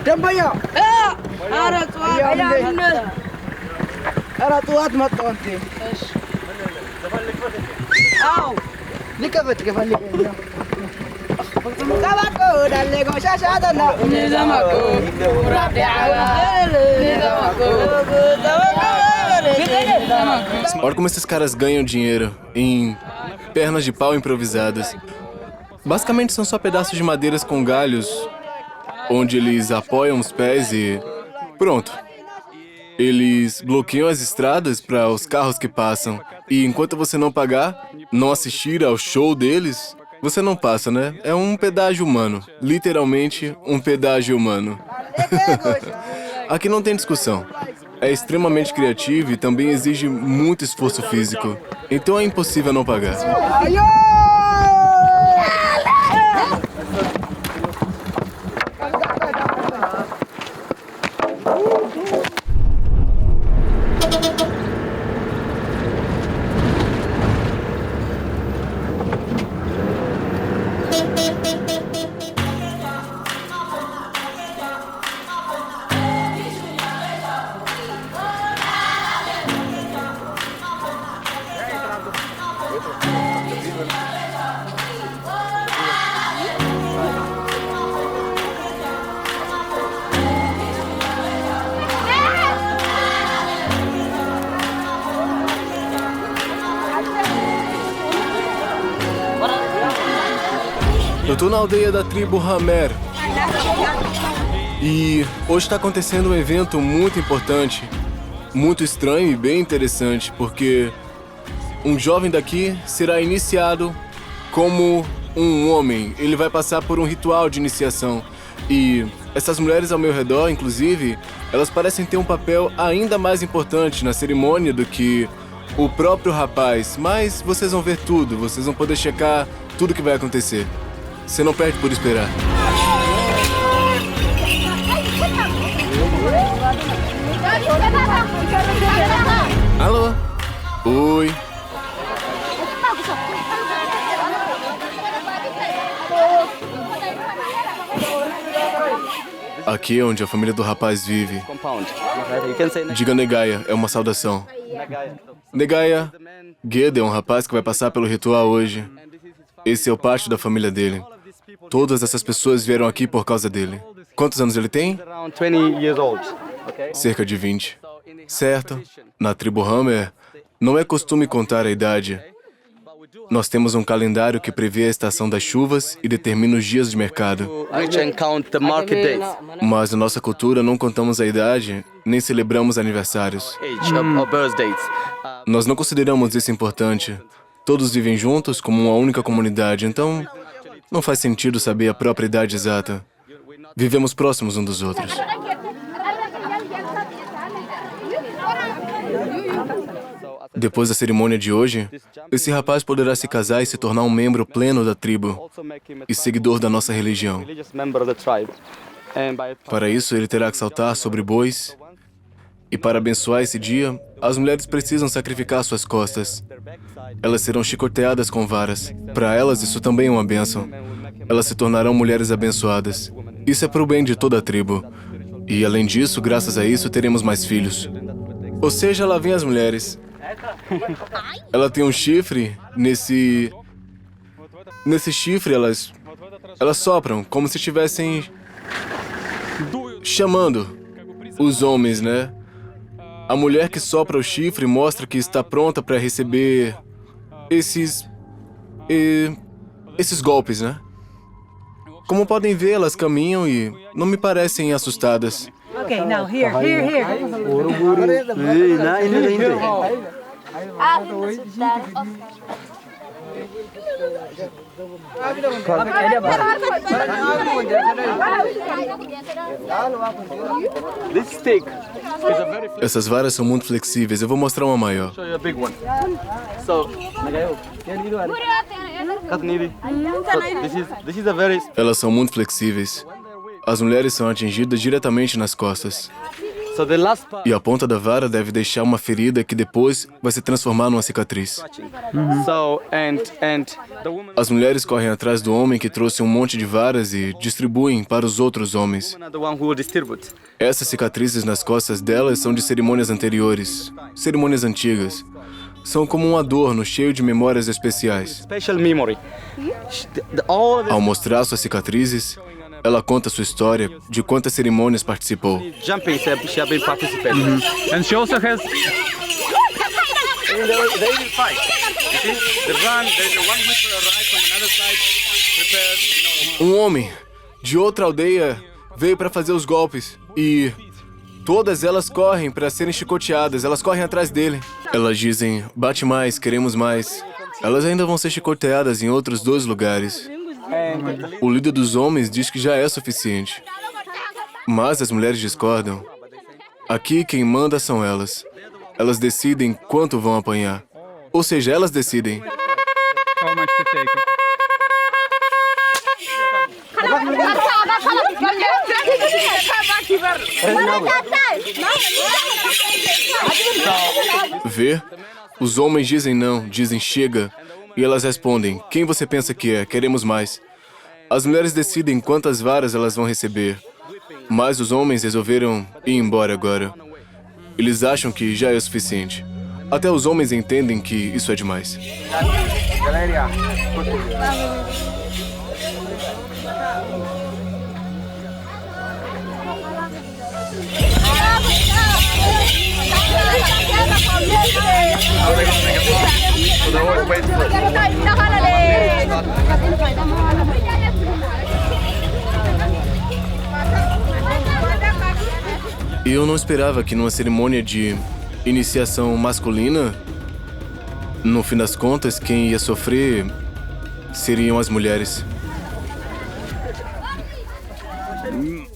ደንበኛ ኧረ ጠዋት መጣሁ እንዴ? እሺ አዎ ሊከፈት ከፈልግ ቀባቆ ዳሌ ጎሻሻተና ዘማቆ Olha como esses caras ganham dinheiro em pernas de pau improvisadas. Basicamente são só pedaços de madeiras com galhos, onde eles apoiam os pés e pronto. Eles bloqueiam as estradas para os carros que passam. E enquanto você não pagar, não assistir ao show deles, você não passa, né? É um pedágio humano. Literalmente um pedágio humano. Aqui não tem discussão. É extremamente criativo e também exige muito esforço físico. Então é impossível não pagar. Eu tô na aldeia da tribo Hamer. E hoje está acontecendo um evento muito importante, muito estranho e bem interessante, porque um jovem daqui será iniciado como um homem. Ele vai passar por um ritual de iniciação. E essas mulheres ao meu redor, inclusive, elas parecem ter um papel ainda mais importante na cerimônia do que o próprio rapaz. Mas vocês vão ver tudo, vocês vão poder checar tudo que vai acontecer. Você não perde por esperar. Alô? Oi. Aqui é onde a família do rapaz vive. Diga Negaia, é uma saudação. Negaia, Geda é um rapaz que vai passar pelo ritual hoje. Esse é o pátio da família dele. Todas essas pessoas vieram aqui por causa dele. Quantos anos ele tem? Cerca de 20. Certo. Na tribo Hamer, não é costume contar a idade. Nós temos um calendário que prevê a estação das chuvas e determina os dias de mercado. Mas na nossa cultura não contamos a idade, nem celebramos aniversários. Nós não consideramos isso importante. Todos vivem juntos como uma única comunidade, então não faz sentido saber a própria idade exata. Vivemos próximos uns dos outros. Depois da cerimônia de hoje, esse rapaz poderá se casar e se tornar um membro pleno da tribo e seguidor da nossa religião. Para isso, ele terá que saltar sobre bois. E para abençoar esse dia, as mulheres precisam sacrificar suas costas. Elas serão chicoteadas com varas. Para elas, isso também é uma bênção. Elas se tornarão mulheres abençoadas. Isso é para o bem de toda a tribo. E além disso, graças a isso, teremos mais filhos. Ou seja, lá vem as mulheres. Ela tem um chifre. Nesse chifre, elas sopram como se estivessem chamando os homens, né? A mulher que sopra o chifre mostra que está pronta para receber esses golpes, né? Como podem ver, elas caminham e não me parecem assustadas. Okay, now here. This stick is a very Essas varas são muito flexíveis. Eu vou mostrar uma maior. show you a big one. So, this is a very Elas são muito flexíveis. As mulheres são atingidas diretamente nas costas. so the last part. E a ponta da vara deve deixar uma ferida que depois vai se transformar numa cicatriz. So and the woman As mulheres correm atrás do homem que trouxe um monte de varas e distribuem para os outros homens. are the one who will distribute. Essas cicatrizes nas costas delas são de cerimônias anteriores, cerimônias antigas. São como um adorno cheio de memórias especiais. Special memory. All of Ao mostrar suas cicatrizes, ela conta sua história de quantas cerimônias participou. the jumping she have been participating. And she also has They will fight. You see, the run. There's a one whipper arrive from another side, prepared. Um homem de outra aldeia veio para fazer os golpes e todas elas correm para serem chicoteadas. Elas correm atrás dele. Elas dizem: bate mais, queremos mais. Elas ainda vão ser chicoteadas em outros 2 lugares. O líder dos homens diz que já é suficiente. Mas as mulheres discordam. Aqui quem manda são elas. Elas decidem quanto vão apanhar. Ou seja, elas decidem. how much to take. Vê? Os homens dizem não, dizem chega. E elas respondem: quem você pensa que é? Queremos mais. As mulheres decidem quantas varas elas vão receber. Mas os homens resolveram ir embora agora. Eles acham que já é o suficiente. Até os homens entendem que isso é demais. Eu não esperava que numa cerimônia de iniciação masculina, no fim das contas, quem ia sofrer seriam as mulheres.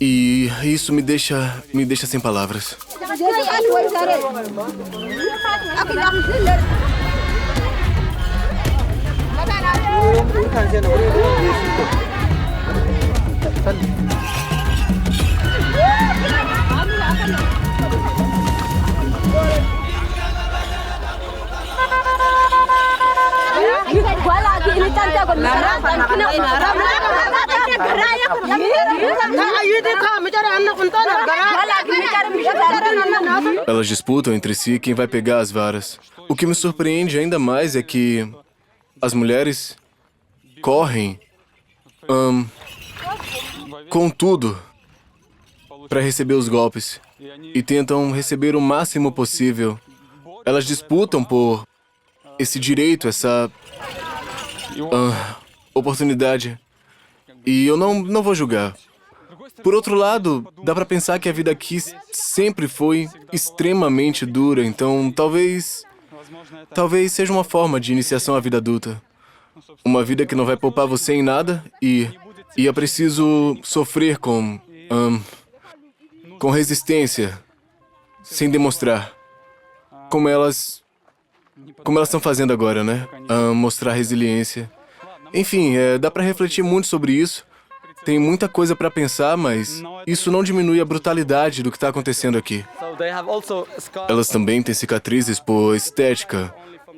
E isso me deixa sem palavras. Elas disputam entre si quem vai pegar as varas. O que me surpreende ainda mais é que as mulheres correm com tudo para receber os golpes e tentam receber o máximo possível. Elas disputam por esse direito, essa oportunidade. E eu não vou julgar. Por outro lado, dá pra pensar que a vida aqui sempre foi extremamente dura, então talvez seja uma forma de iniciação à vida adulta. Uma vida que não vai poupar você em nada e é preciso sofrer com resistência, sem demonstrar. Como elas estão fazendo agora, né? Mostrar resiliência. Enfim, dá pra refletir muito sobre isso. Tem muita coisa pra pensar, mas isso não diminui a brutalidade do que tá acontecendo aqui. So they have also scars. Elas também têm cicatrizes por estética.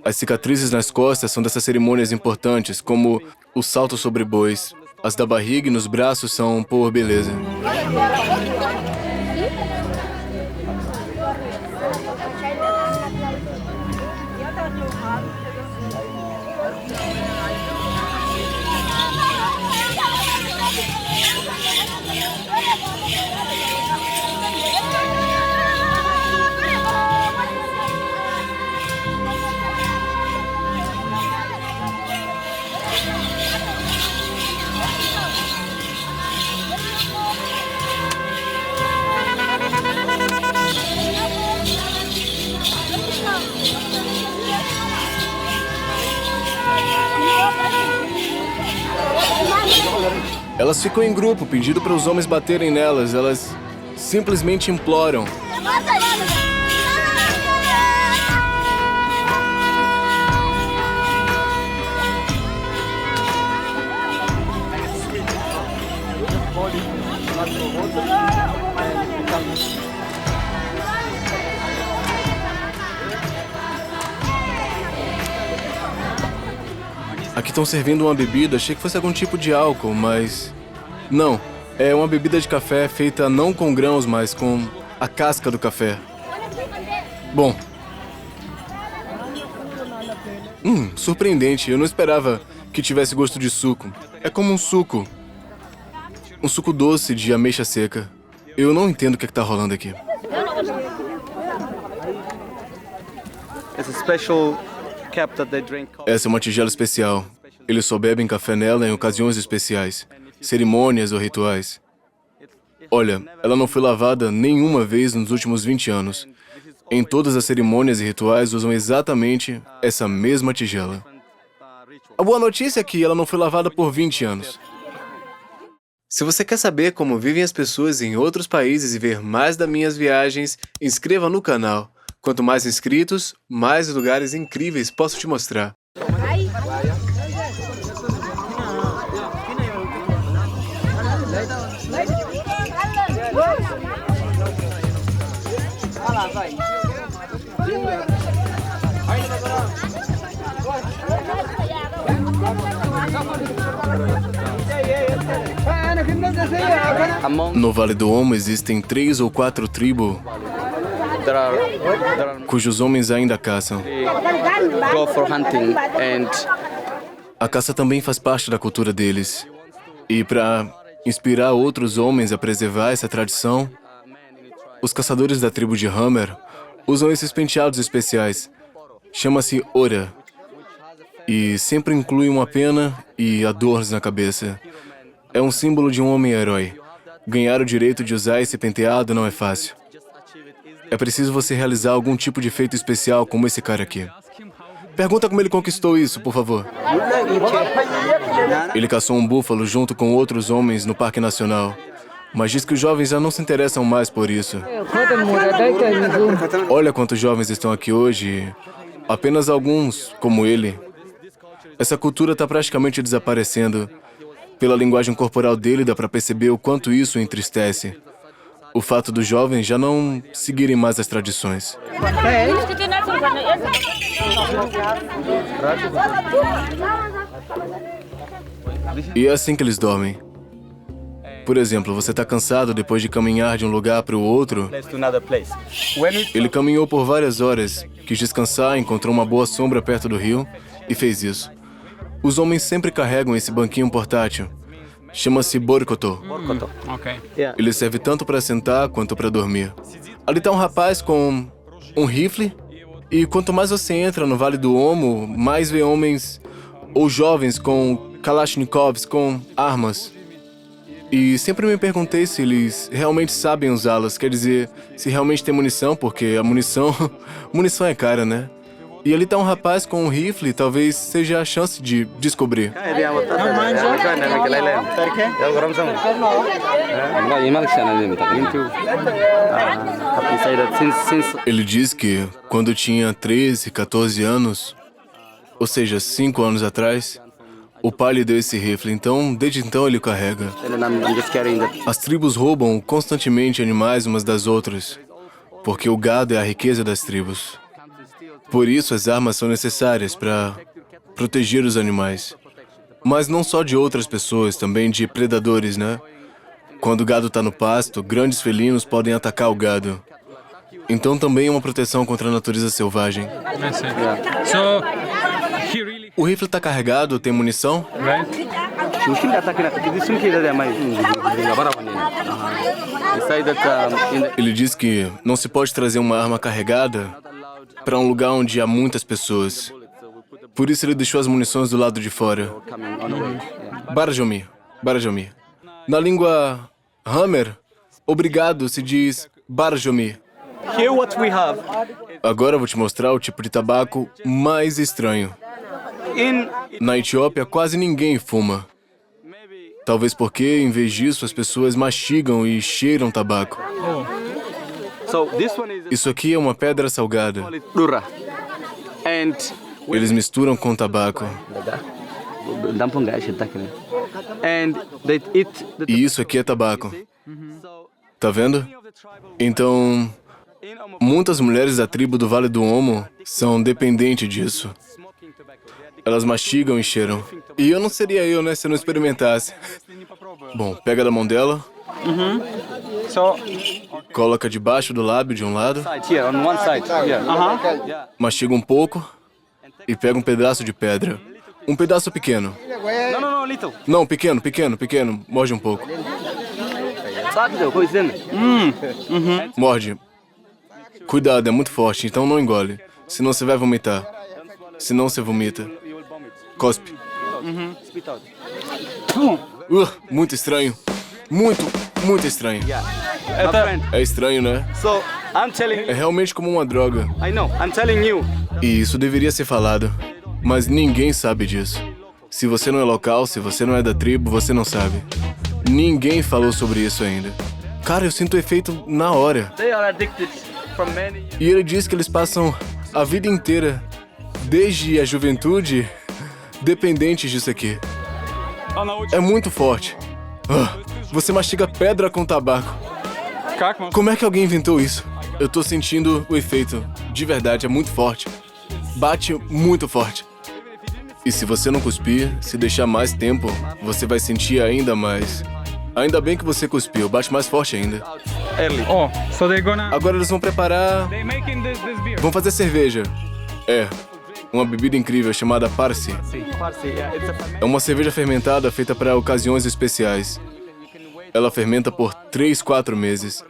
As cicatrizes nas costas são dessas cerimônias importantes, como o salto sobre bois. As da barriga e nos braços são por beleza. Elas ficam em grupo, pedindo para os homens baterem nelas. Elas simplesmente imploram. Aqui estão servindo uma bebida, achei que fosse algum tipo de álcool, mas... Não, é uma bebida de café feita não com grãos, mas com a casca do café. Bom. Surpreendente, eu não esperava que tivesse gosto de suco. É como um suco. Um suco doce de ameixa seca. Eu não entendo o que tá rolando aqui. It's a special cup that they drink. Essa é uma tigela especial. Eles só bebem café nela em ocasiões especiais, cerimônias ou rituais. Olha, ela não foi lavada nenhuma vez nos últimos 20 anos. Em todas as cerimônias e rituais usam exatamente essa mesma tigela. A boa notícia é que ela não foi lavada por 20 anos. Se você quer saber como vivem as pessoas em outros países e ver mais das minhas viagens, inscreva no canal. Quanto mais inscritos, mais lugares incríveis posso te mostrar. No Vale do Omo existem 3 ou 4 tribos cujos homens ainda caçam. Go for hunting and A caça também faz parte da cultura deles. E para inspirar outros homens a preservar essa tradição, os caçadores da tribo de Hammer usam esses penteados especiais. Chama-se ora. E sempre inclui uma pena e adornos na cabeça. É um símbolo de um homem-herói. Ganhar o direito de usar esse penteado não é fácil. É preciso você realizar algum tipo de feito especial como esse cara aqui. Pergunta como ele conquistou isso, por favor. Ele caçou um búfalo junto com outros homens no Parque Nacional, mas diz que os jovens já não se interessam mais por isso. Olha quantos jovens estão aqui hoje, apenas alguns, como ele. Essa cultura está praticamente desaparecendo. Pela linguagem corporal dele dá para perceber o quanto isso o entristece. O fato dos jovens já não seguirem mais as tradições. E é assim que eles dormem. Por exemplo, você está cansado depois de caminhar de um lugar para o outro. Ele caminhou por várias horas, quis descansar, encontrou uma boa sombra perto do rio e fez isso. Os homens sempre carregam esse banquinho portátil. Chama-se borkoto. Okay. Ele serve tanto para sentar quanto para dormir. Ali está um rapaz com um rifle. E quanto mais você entra no Vale do Omo, mais vê homens ou jovens com kalashnikovs, com armas. E sempre me perguntei se eles realmente sabem usá-las. Quer dizer, se realmente tem munição, porque a munição é cara, né? E ali tá um rapaz com um rifle, talvez seja a chance de descobrir. Ele diz que quando tinha 13, 14 anos, ou seja, 5 anos atrás, o pai lhe deu esse rifle, então, desde então ele o carrega. As tribos roubam constantemente animais umas das outras, porque o gado é a riqueza das tribos. Por isso, as armas são necessárias para proteger os animais. Mas não só de outras pessoas, também de predadores, né? Quando o gado está no pasto, grandes felinos podem atacar o gado. Então também é uma proteção contra a natureza selvagem. O rifle está carregado, tem munição? Ele diz que não se pode trazer uma arma carregada para um lugar onde há muitas pessoas. Por isso ele deixou as munições do lado de fora. Barajomi. Na língua Hammer, obrigado se diz Barajomi. Agora eu vou te mostrar o tipo de tabaco mais estranho. Na Etiópia, quase ninguém fuma. Talvez porque, em vez disso, as pessoas mastigam e cheiram tabaco. So this one is Isso aqui é uma pedra salgada. called durra. And Eles misturam com tabaco. dampung guys and they eat the E isso aqui é tabaco. so Tá vendo? Então, in Omo muitas mulheres da tribo do Vale do Omo são dependentes disso. smoking tobacco. Elas mastigam e cheiram. E eu não seria eu, né, se eu não experimentasse. Bom, pega da mão dela, So, coloca debaixo do lábio de um lado, Side here on one side. Here. Yeah. mastiga um pouco e pega um pedaço de pedra. Um pedaço pequeno. No, little. Não, pequeno, pequeno, pequeno. Morde um pouco. Morde. Cuidado, é muito forte, então não engole. Senão você vai vomitar. Senão você vomita. You will vomit. Cospe. Spit out. Muito estranho. Muito estranho. My friend. É estranho, né? So I'm telling É you. realmente como uma droga. I know. I'm telling you. E isso deveria ser falado. Mas ninguém sabe disso. Se você não é local, se você não é da tribo, você não sabe. Ninguém falou sobre isso ainda. Cara, eu sinto o efeito na hora. They are addicted from many years. E ele diz que eles passam a vida inteira, desde a juventude, dependentes disso aqui. É muito forte. Você mastiga pedra com tabaco. как можно? Como é que alguém inventou isso? Eu tô sentindo o efeito. De verdade, é muito forte. Bate muito forte. E se você não cuspir, se deixar mais tempo, você vai sentir ainda mais. Ainda bem que você cuspiu, bate mais forte ainda. Early. Oh, so they're gonna... Agora eles vão preparar... They making this beer. Vão fazer cerveja. É, uma bebida incrível chamada Parsi. Farsi. Yeah, it's a ferment. É uma cerveja fermentada feita para ocasiões especiais. Ela fermenta por 3, 4 meses.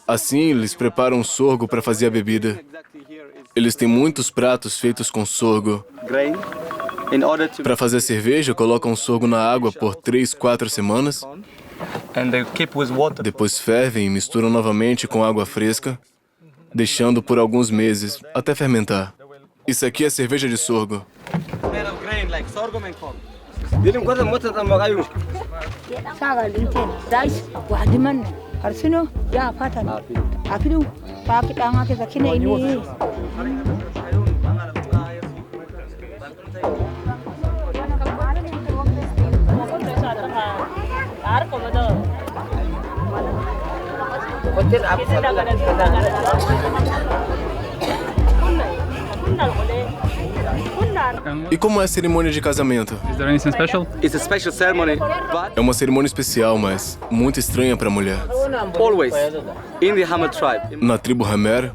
Assim, eles preparam sorgo para fazer a bebida. Exactly here is Eles têm muitos pratos feitos com sorgo. grain. In order to Para fazer cerveja, colocam sorgo na água por 3, 4 semanas. and they keep with water. Depois fervem e misturam novamente com água fresca, deixando por alguns meses, até fermentar. Isso aqui é cerveja de sorgo. Made of grain like sorghum and corn. Saga linten dais wadiman harsino ya fatan afidu pa kidanga ke zakine ini E como é a cerimônia de casamento? Is there anything special? It's a special ceremony, but É uma cerimônia especial, mas muito estranha para a mulher. always in the Hamad tribe, Na tribo Hamer,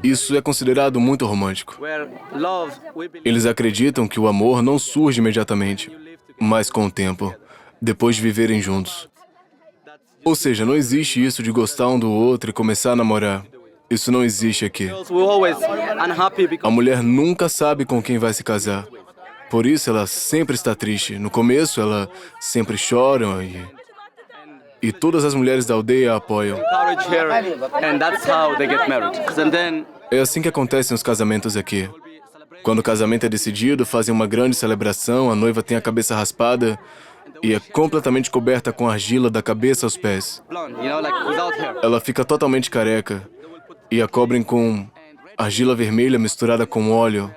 isso é considerado muito romântico. where love, we believe Eles acreditam que o amor não surge imediatamente, mas com o tempo, depois de viverem juntos. Ou seja, não existe isso de gostar um do outro e começar a namorar. Isso não existe aqui. girls were always unhappy A because mulher nunca sabe com quem vai se casar. Por isso ela sempre está triste. No começo ela sempre chora e todas as mulheres da aldeia a apoiam. encourage her, and that's how they get married. And then É assim que acontecem os casamentos aqui. Quando o casamento é decidido, fazem uma grande celebração, a noiva tem a cabeça raspada e é completamente coberta com argila da cabeça aos pés. blonde, like without hair. Ela fica totalmente careca e a cobrem com argila vermelha misturada com óleo.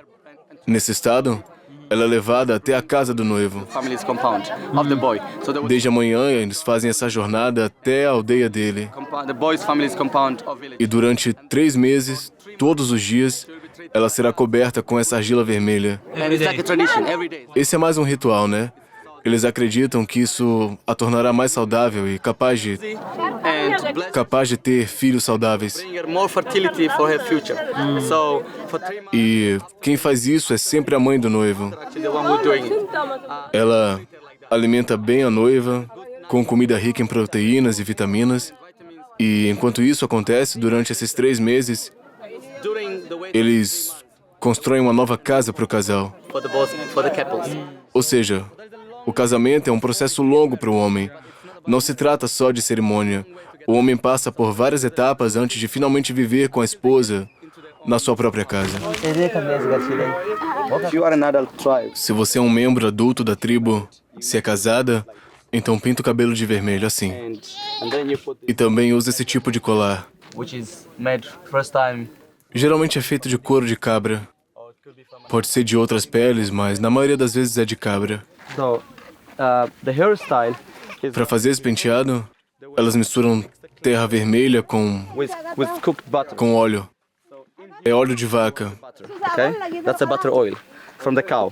Nesse estado, ela é levada até a casa do noivo. Family's compound of the boy. So Desde a manhã, eles fazem essa jornada até a aldeia dele. the boy's family's compound of village. E durante 3 meses, todos os dias, ela será coberta com essa argila vermelha. And it's like a tradition every day. Esse é mais um ritual, né? Eles acreditam que isso a tornará mais saudável e capaz And bless de ter filhos saudáveis. bring her more fertility for her future. So for 3 months, E quem faz isso é sempre a mãe do noivo. actually the one who's doing it. Ela alimenta bem a noiva com comida rica em proteínas e vitaminas. E enquanto isso acontece, durante esses 3 meses, During the wedding eles constroem uma nova casa para o casal. for the couples. Ou seja, o casamento é um processo longo para o homem. Não se trata só de cerimônia. O homem passa por várias etapas antes de finalmente viver com a esposa na sua própria casa. If you are an adult tribe, Se você é um membro adulto da tribo, se é casada, Então pinta o cabelo de vermelho, assim. and then you put E também usa esse tipo de colar. which is made first time. Geralmente é feito de couro de cabra. Pode ser de outras peles, mas na maioria das vezes é de cabra. So the hairstyle is Para fazer esse penteado, elas misturam terra vermelha with cooked butter. com óleo. É óleo de vaca. Okay, that's a butter oil from the cow.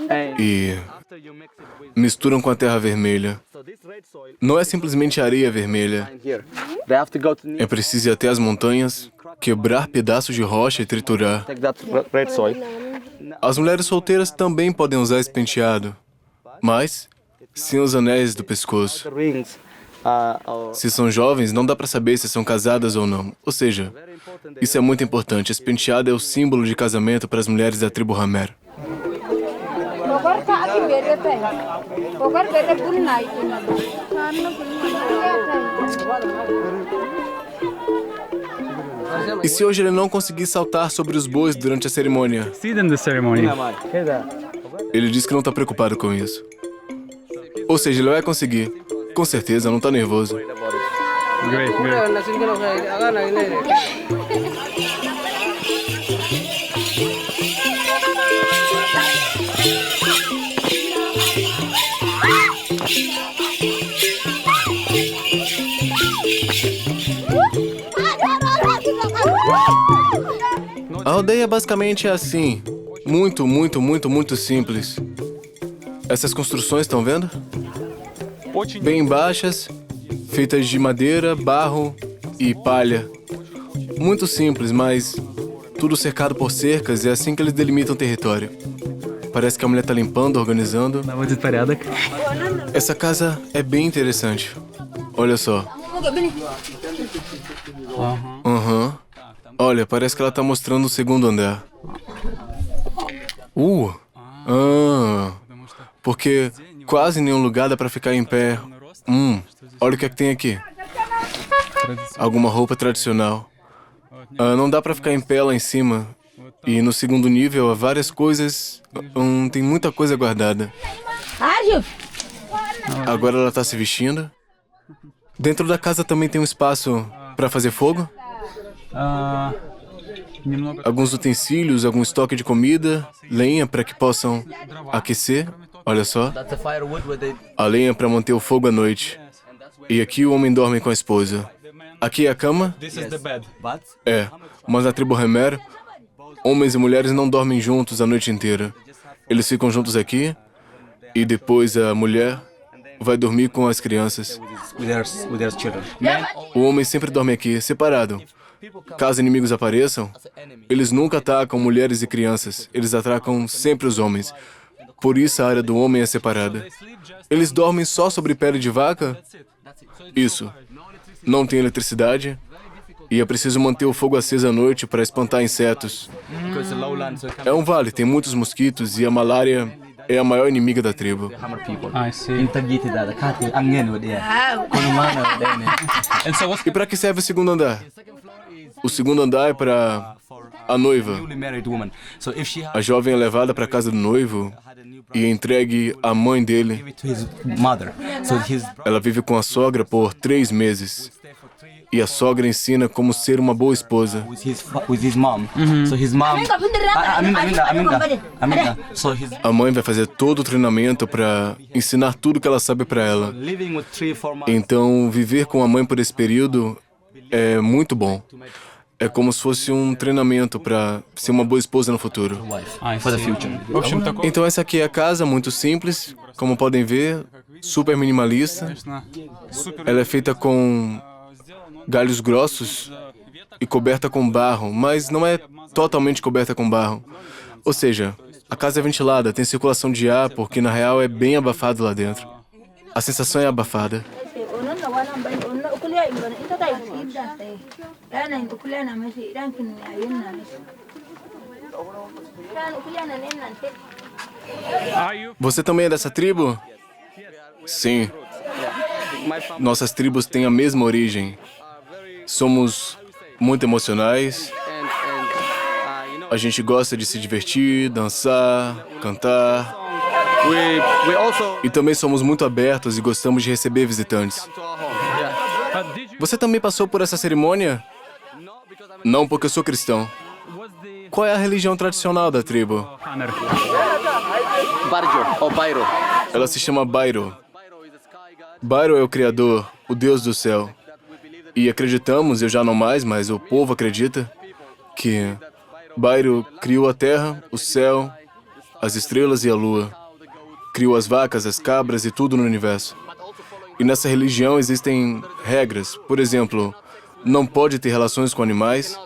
And E after you mix it with misturam com a terra vermelha. so this red soil Não é simplesmente areia vermelha. here, they have to go to É preciso ir até as montanhas, quebrar pedaços de rocha e triturar. take that red soil. As mulheres solteiras também podem usar esse penteado, mas sem os anéis do pescoço. The rings are Se são jovens, não dá pra saber se são casadas ou não. Ou seja, isso é muito importante. Esse penteado é o símbolo de casamento para as mulheres da tribo Hamer. Pokor ka aki bere pe. Pokor bere pun nai ina. E se hoje ele não conseguir saltar sobre os bois durante a cerimônia? See them the ceremony. Ele diz que não tá preocupado com isso. Ou seja, ele vai conseguir. Com certeza, não tá nervoso. Great, great. A aldeia basicamente é assim. Muito, muito, muito, muito simples. Essas construções, estão vendo? Bem baixas, feitas de madeira, barro e palha. Muito simples, mas tudo cercado por cercas, é assim que eles delimitam o território. Parece que a mulher tá limpando, organizando. Essa casa é bem interessante. Olha só. Aham. Olha, parece que ela tá mostrando o segundo andar. Porque quase nenhum lugar dá pra ficar em pé. Olha o que é que tem aqui. Alguma roupa tradicional. Não dá pra ficar em pé lá em cima. E no segundo nível há várias coisas. Tem muita coisa guardada. Agora ela tá se vestindo. Dentro da casa também tem um espaço pra fazer fogo. Alguns utensílios, algum estoque de comida, lenha para que possam aquecer. Olha só. That's a firewood where they A lenha para manter o fogo à noite. E aqui o homem dorme com a esposa. Aqui é a cama? This is the bed. but É. Mas na tribo Hamer, homens e mulheres não dormem juntos a noite inteira. Eles ficam juntos aqui e depois a mulher vai dormir com as crianças. with their children. O homem sempre dorme aqui, separado. Caso inimigos apareçam, eles nunca atacam mulheres e crianças. Eles atacam sempre os homens. Por isso a área do homem é separada. Eles dormem só sobre pele de vaca? Isso. Não tem eletricidade. E é preciso manter o fogo aceso à noite para espantar insetos. Because the lowland, so É um vale, tem muitos mosquitos e a malária é a maior inimiga da tribo. Hammer people. I see. Intergate da kati angin with there. Kulumana dene. And so what's E para que serve o segundo andar? O segundo andar é para a noiva. Newly married woman. So if she A jovem é levada para a casa do noivo e entregue à mãe dele. give it to his mother, so his Ela vive com a sogra por 3 meses. E a sogra ensina como ser uma boa esposa. with his mom. So his mom. Aminda. So his A mãe vai fazer todo o treinamento para ensinar tudo que ela sabe para ela. living with 3-4 months. Então, viver com a mãe por esse período é muito bom. É como se fosse um treinamento para ser uma boa esposa no futuro. Wife for the future. В общем, такой, Então, essa aqui é a casa, muito simples, como podem ver, super minimalista. конечно, супер. Ela é feita com galhos grossos e coberta com barro, mas não é totalmente coberta com barro. Ou seja, a casa é ventilada, tem circulação de ar, porque na real é bem abafado lá dentro. A sensação é abafada. Are you? Você também é dessa tribo? Sim. My family Nossas tribos têm a mesma origem. Somos muito emocionais. you know A gente gosta de se divertir, dançar, cantar. we also E também somos muito abertos e gostamos de receber visitantes. to our home. Yeah. But did you Você também passou por essa cerimônia? No, because I'm Não, porque eu sou cristão. what's the Qual é a religião tradicional da tribo? honor? Barjo or Bairo. Ela se chama Bairo. Bairo is the sky god Bairo é o Criador, o Deus do céu. that we believe that E acreditamos, eu já não mais, mas o povo acredita, que Bairo criou a terra, o céu, as estrelas e a lua. Criou as vacas, as cabras e tudo no universo. E nessa religião existem regras. Por exemplo, não pode ter relações com animais,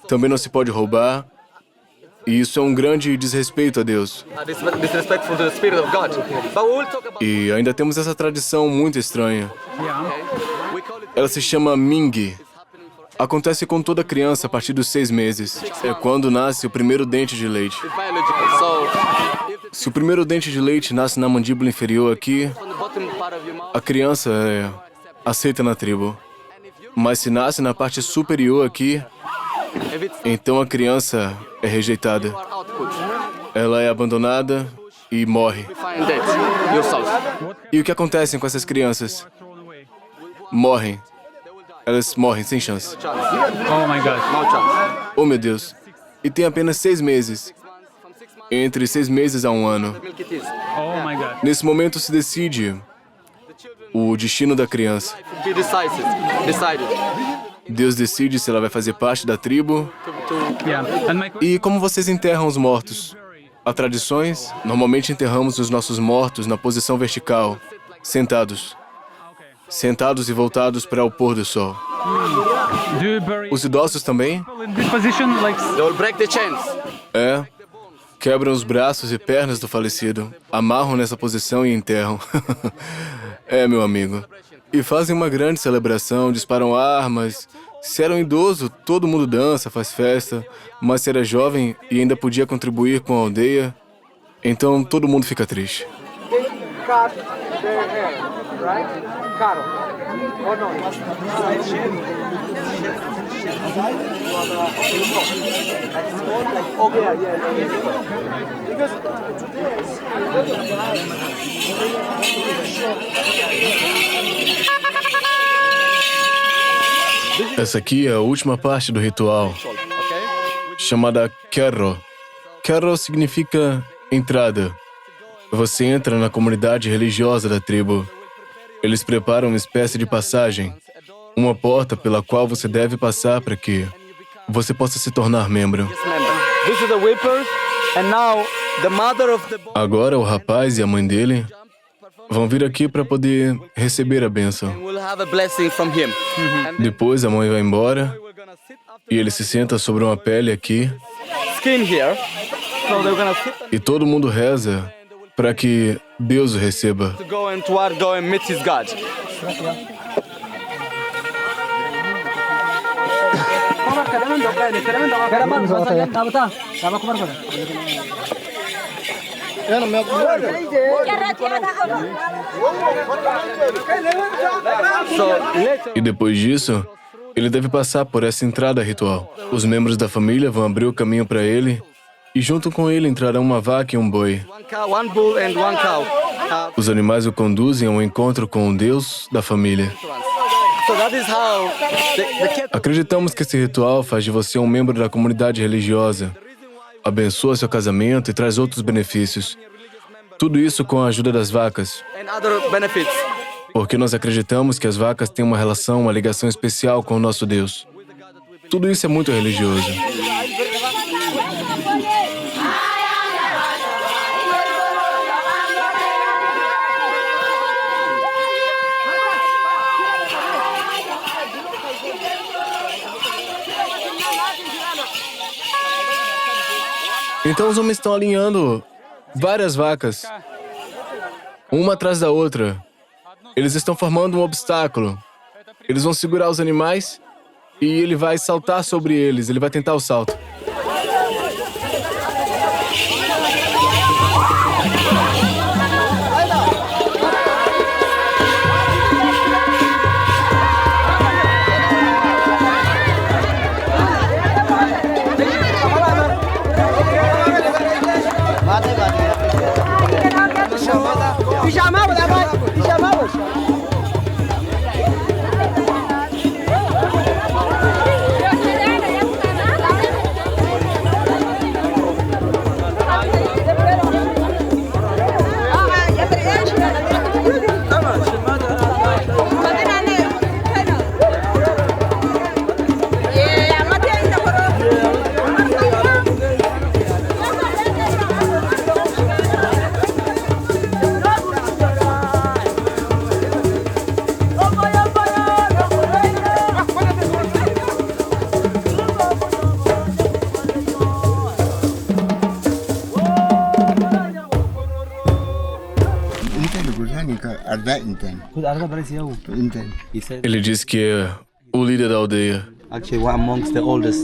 também não se pode roubar. E isso é um grande desrespeito a Deus. disrespectful to the spirit of God. But we will talk about E ainda temos essa tradição muito estranha. Yeah. we call it Ela se chama Ming. Acontece com toda criança a partir dos 6 meses. É quando nasce o primeiro dente de leite. biological. So if Se o primeiro dente de leite nasce na mandíbula inferior aqui, it's on the bottom part of your mouth, a criança é aceita na tribo. Mas se nasce na parte superior aqui, if it's então a criança é rejeitada. our output, Ela é abandonada e morre. you find that yourself. E o que acontece com essas crianças? Thrown away. Morrem. Elas morrem sem chance. Chance. Oh my God. No chance. Oh, meu Deus. E tem apenas 6 meses. From 6 months, Entre 6 meses a 1 ano. milk it is. Oh my God. Nesse momento se decide o destino da criança. Be decided. Deus decide se ela vai fazer parte da tribo. Yeah. And my question E como vocês enterram os mortos? Há tradições? Normalmente enterramos os nossos mortos na posição vertical, sentados. Sentados e voltados para o pôr do sol. do you bury Os idosos também? people in this position like They will break the chains. É. Quebram os braços e pernas do falecido, amarram nessa posição e enterram. É, meu amigo. E fazem uma grande celebração, disparam armas. Se era um idoso, todo mundo dança, faz festa. Mas se era jovem e ainda podia contribuir com a aldeia, então todo mundo fica triste. Cut their hair, right? Cut or no? Okay, yeah. Because Essa aqui é a última parte do ritual, chamada Kerro. Kerro significa entrada. Você entra na comunidade religiosa da tribo. Eles preparam uma espécie de passagem, uma porta pela qual você deve passar para que você possa se tornar membro. Remember, this is the whipper, and now the mother of the boy Agora o rapaz e a mãe dele vão vir aqui para poder receber a bênção. will have a blessing from him. And Depois a mãe vai embora we're gonna sit up e ele se senta sobre uma pele aqui skin here. So they're gonna sit e todo mundo reza para que Deus o receba. to go and toward go and meet his God. So later E depois disso, ele deve passar por essa entrada ritual. Os membros da família vão abrir o caminho para ele e junto com ele entrarão uma vaca e um boi. one cow, one bull and one cow. Os animais o conduzem ao encontro com o Deus da família. So that is how the cat Acreditamos que esse ritual faz de você um membro da comunidade religiosa, abençoa seu casamento e traz outros benefícios. Tudo isso com a ajuda das vacas, and other benefits. porque nós acreditamos que as vacas têm uma relação, uma ligação especial com o nosso Deus. Tudo isso é muito religioso. Então os homens estão alinhando várias vacas, uma atrás da outra. Eles estão formando um obstáculo. Eles vão segurar os animais e ele vai saltar sobre eles. Ele vai tentar o salto. Ele disse que é o líder da aldeia, Actually, one amongst the oldest.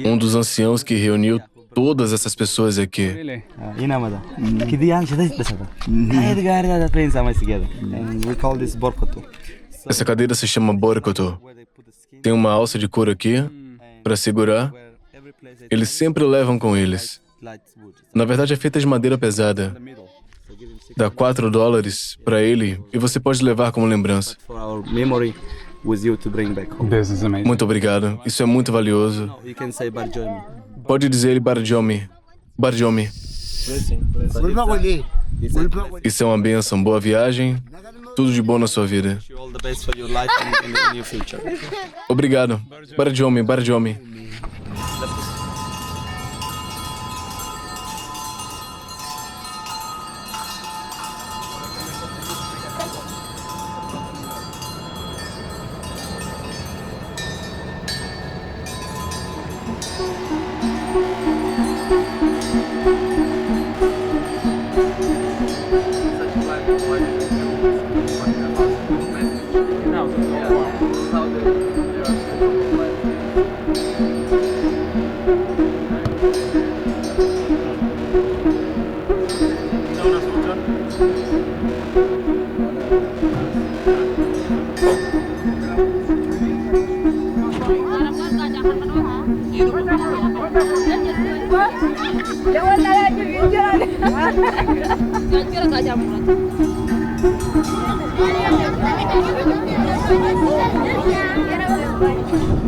um dos anciãos que reuniu todas essas pessoas aqui. Really? Inamada. Kidiang siya dasada. Kahit gara da train sama together. And we call this borkoto. Essa cadeira se chama Borkoto. Tem uma alça de couro aqui para segurar. Eles sempre levam com eles. Na verdade, é feita de madeira pesada. Dá $4 para ele e você pode levar como lembrança. For our memory with you to bring back home. This is amazing. Muito obrigado. Isso é muito valioso. You can say Barjomi. Pode dizer ele Barjomi. Barjomi. Isso é uma bênção. Boa viagem. Tudo de bom na sua vida. All the best for your life and in your future. Obrigado. Barjomi, Barjomi.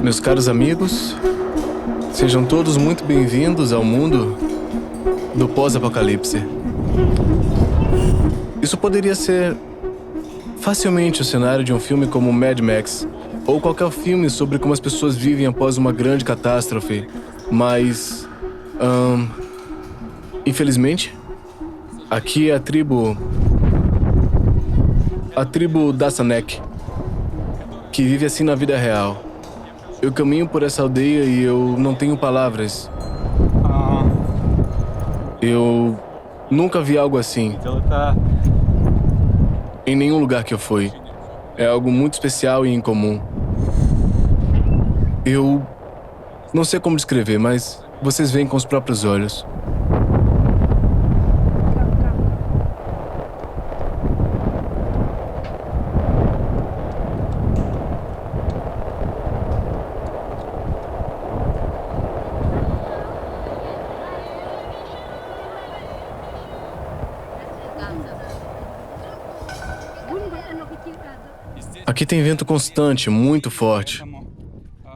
Meus caros amigos, sejam todos muito bem-vindos ao mundo do pós-apocalipse. Isso poderia ser facilmente o cenário de um filme como Mad Max, ou qualquer filme sobre como as pessoas vivem após uma grande catástrofe, mas... infelizmente, aqui é a tribo Dasanek, que vive assim na vida real. Eu caminho por essa aldeia e eu não tenho palavras. Eu nunca vi algo assim em nenhum lugar que eu fui. É algo muito especial e incomum. Eu não sei como descrever, mas vocês veem com os próprios olhos. Aqui tem vento constante, muito forte.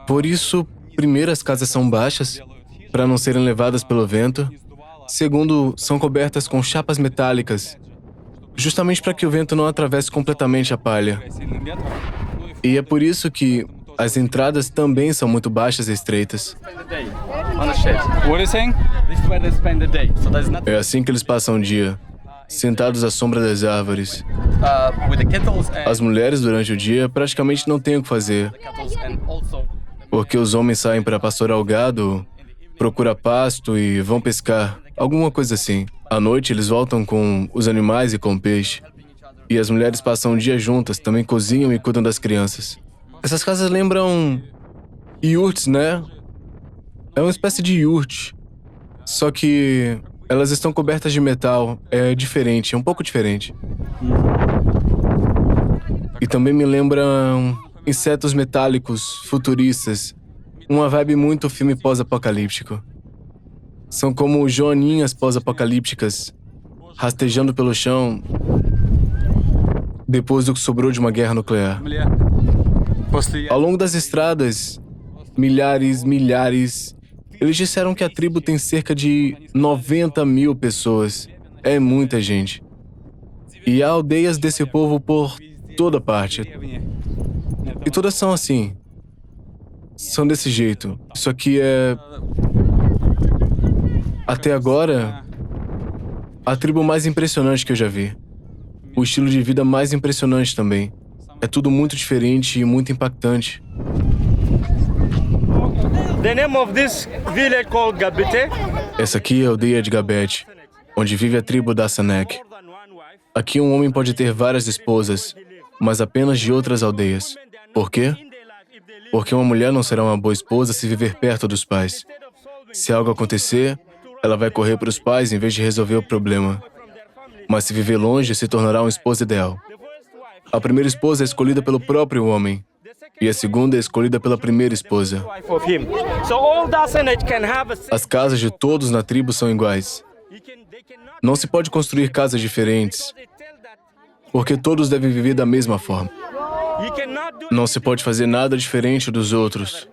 Por isso, primeiro, as casas são baixas, para não serem levadas pelo vento. Segundo, são cobertas com chapas metálicas, justamente para que o vento não atravesse completamente a palha. E é por isso que as entradas também são muito baixas e estreitas. What are you saying? This is where they spend the day. So there's not É assim que eles passam o dia, sentados à sombra das árvores. with the kettles and As mulheres, durante o dia, praticamente não têm o que fazer, kettles and also porque os homens saem para pastorear o gado, procurar pasto e vão pescar, alguma coisa assim. À noite, eles voltam com os animais e com o peixe. E as mulheres passam o dia juntas, também cozinham e cuidam das crianças. Essas casas lembram yurts, né? É uma espécie de yurt, só que elas estão cobertas de metal. É diferente, é um pouco diferente. E também me lembram insetos metálicos, futuristas. Uma vibe muito filme pós-apocalíptico. São como joaninhas pós-apocalípticas, rastejando pelo chão, depois do que sobrou de uma guerra nuclear. Ao longo das estradas, milhares, eles disseram que a tribo tem cerca de 90 mil pessoas. É muita gente. E há aldeias desse povo por toda parte. E todas são assim. São desse jeito. Isso aqui é... Até agora, a tribo mais impressionante que eu já vi. O estilo de vida mais impressionante também. É tudo muito diferente e muito impactante. The name of this village called Gabite. Essa aqui é a aldeia de Gabete, onde vive a tribo da Sanek. Aqui um homem pode ter várias esposas, mas apenas de outras aldeias. Por quê? Porque uma mulher não será uma boa esposa se viver perto dos pais. Se algo acontecer, ela vai correr para os pais em vez de resolver o problema. Mas se viver longe, se tornará uma esposa ideal. A primeira esposa é escolhida pelo próprio homem, e a segunda é escolhida pela primeira esposa. As casas de todos na tribo são iguais. Não se pode construir casas diferentes, porque todos devem viver da mesma forma. Não se pode fazer nada diferente dos outros,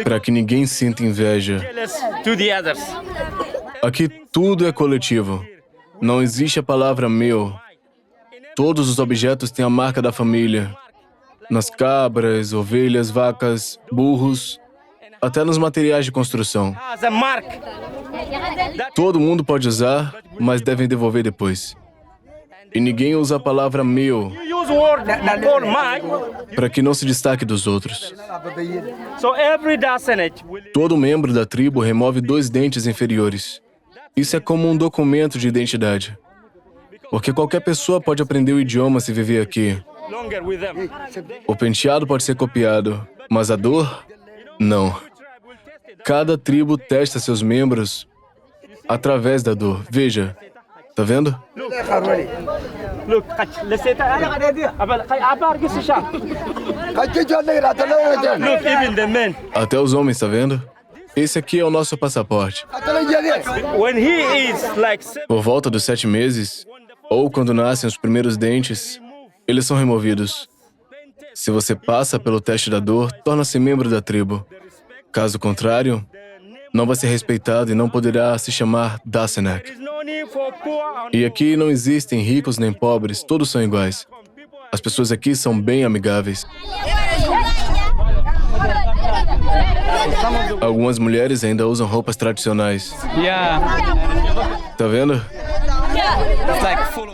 para que ninguém sinta inveja. Aqui tudo é coletivo. Não existe a palavra meu. Todos os objetos têm a marca da família. Nas cabras, ovelhas, vacas, burros, até nos materiais de construção. Todo mundo pode usar, mas devem devolver depois. E ninguém usa a palavra meu para que não se destaque dos outros. Todo membro da tribo remove 2 dentes inferiores. Isso é como um documento de identidade. Porque qualquer pessoa pode aprender o idioma se viver aqui. O penteado pode ser copiado, mas a dor, não. Cada tribo testa seus membros através da dor. Veja, tá vendo? Até os homens, tá vendo? Esse aqui é o nosso passaporte. Por volta dos 7 meses, ou quando nascem os primeiros dentes, eles são removidos. Se você passa pelo teste da dor, torna-se membro da tribo. Caso contrário, não vai ser respeitado e não poderá se chamar Dasenak. E aqui não existem ricos nem pobres, todos são iguais. As pessoas aqui são bem amigáveis. Algumas mulheres ainda usam roupas tradicionais. Tá vendo?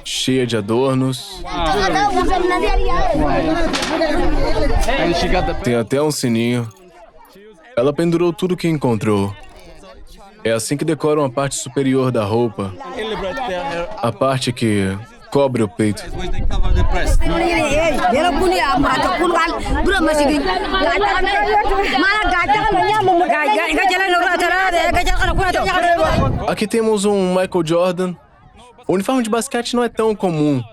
Cheia de adornos. Tem até um sininho. Ela pendurou tudo que encontrou. É assim que decoram a parte superior da roupa. A parte que cobre o peito. Aqui temos um Michael Jordan. O uniforme de basquete não é tão comum.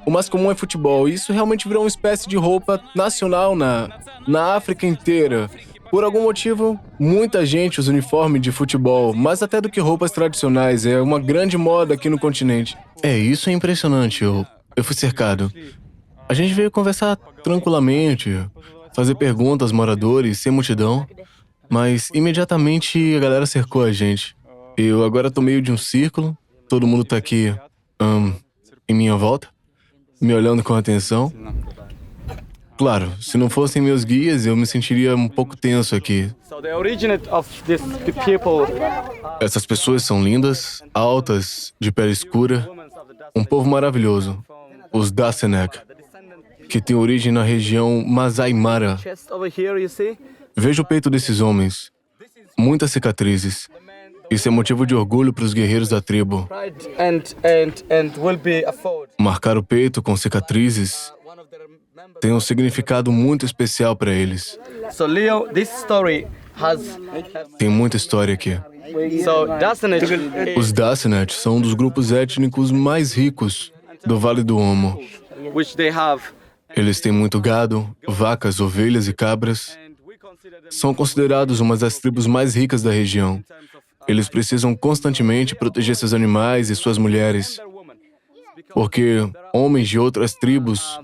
O mais comum é futebol. E isso realmente virou uma espécie de roupa nacional na África inteira. Por algum motivo, muita gente usa uniforme de futebol, mais até do que roupas tradicionais. É uma grande moda aqui no continente. Isso é impressionante. Eu fui cercado. A gente veio conversar tranquilamente, fazer perguntas aos moradores, sem multidão. Mas imediatamente a galera cercou a gente. Eu agora tô meio de um círculo. Todo mundo tá aqui, em minha volta, me olhando com atenção. Claro, se não fossem meus guias, eu me sentiria um pouco tenso aqui. Essas pessoas são lindas, altas, de pele escura. Um povo maravilhoso, os Dasenak, que tem origem na região Masai Mara. Veja o peito desses homens. Muitas cicatrizes. Isso é motivo de orgulho para os guerreiros da tribo. Marcar o peito com cicatrizes tem um significado muito especial para eles. Tem muita história aqui. Os Dasenak são um dos grupos étnicos mais ricos do Vale do Omo. Eles têm muito gado, vacas, ovelhas e cabras. São considerados uma das tribos mais ricas da região. Eles precisam constantemente proteger seus animais e suas mulheres. porque homens de outras tribos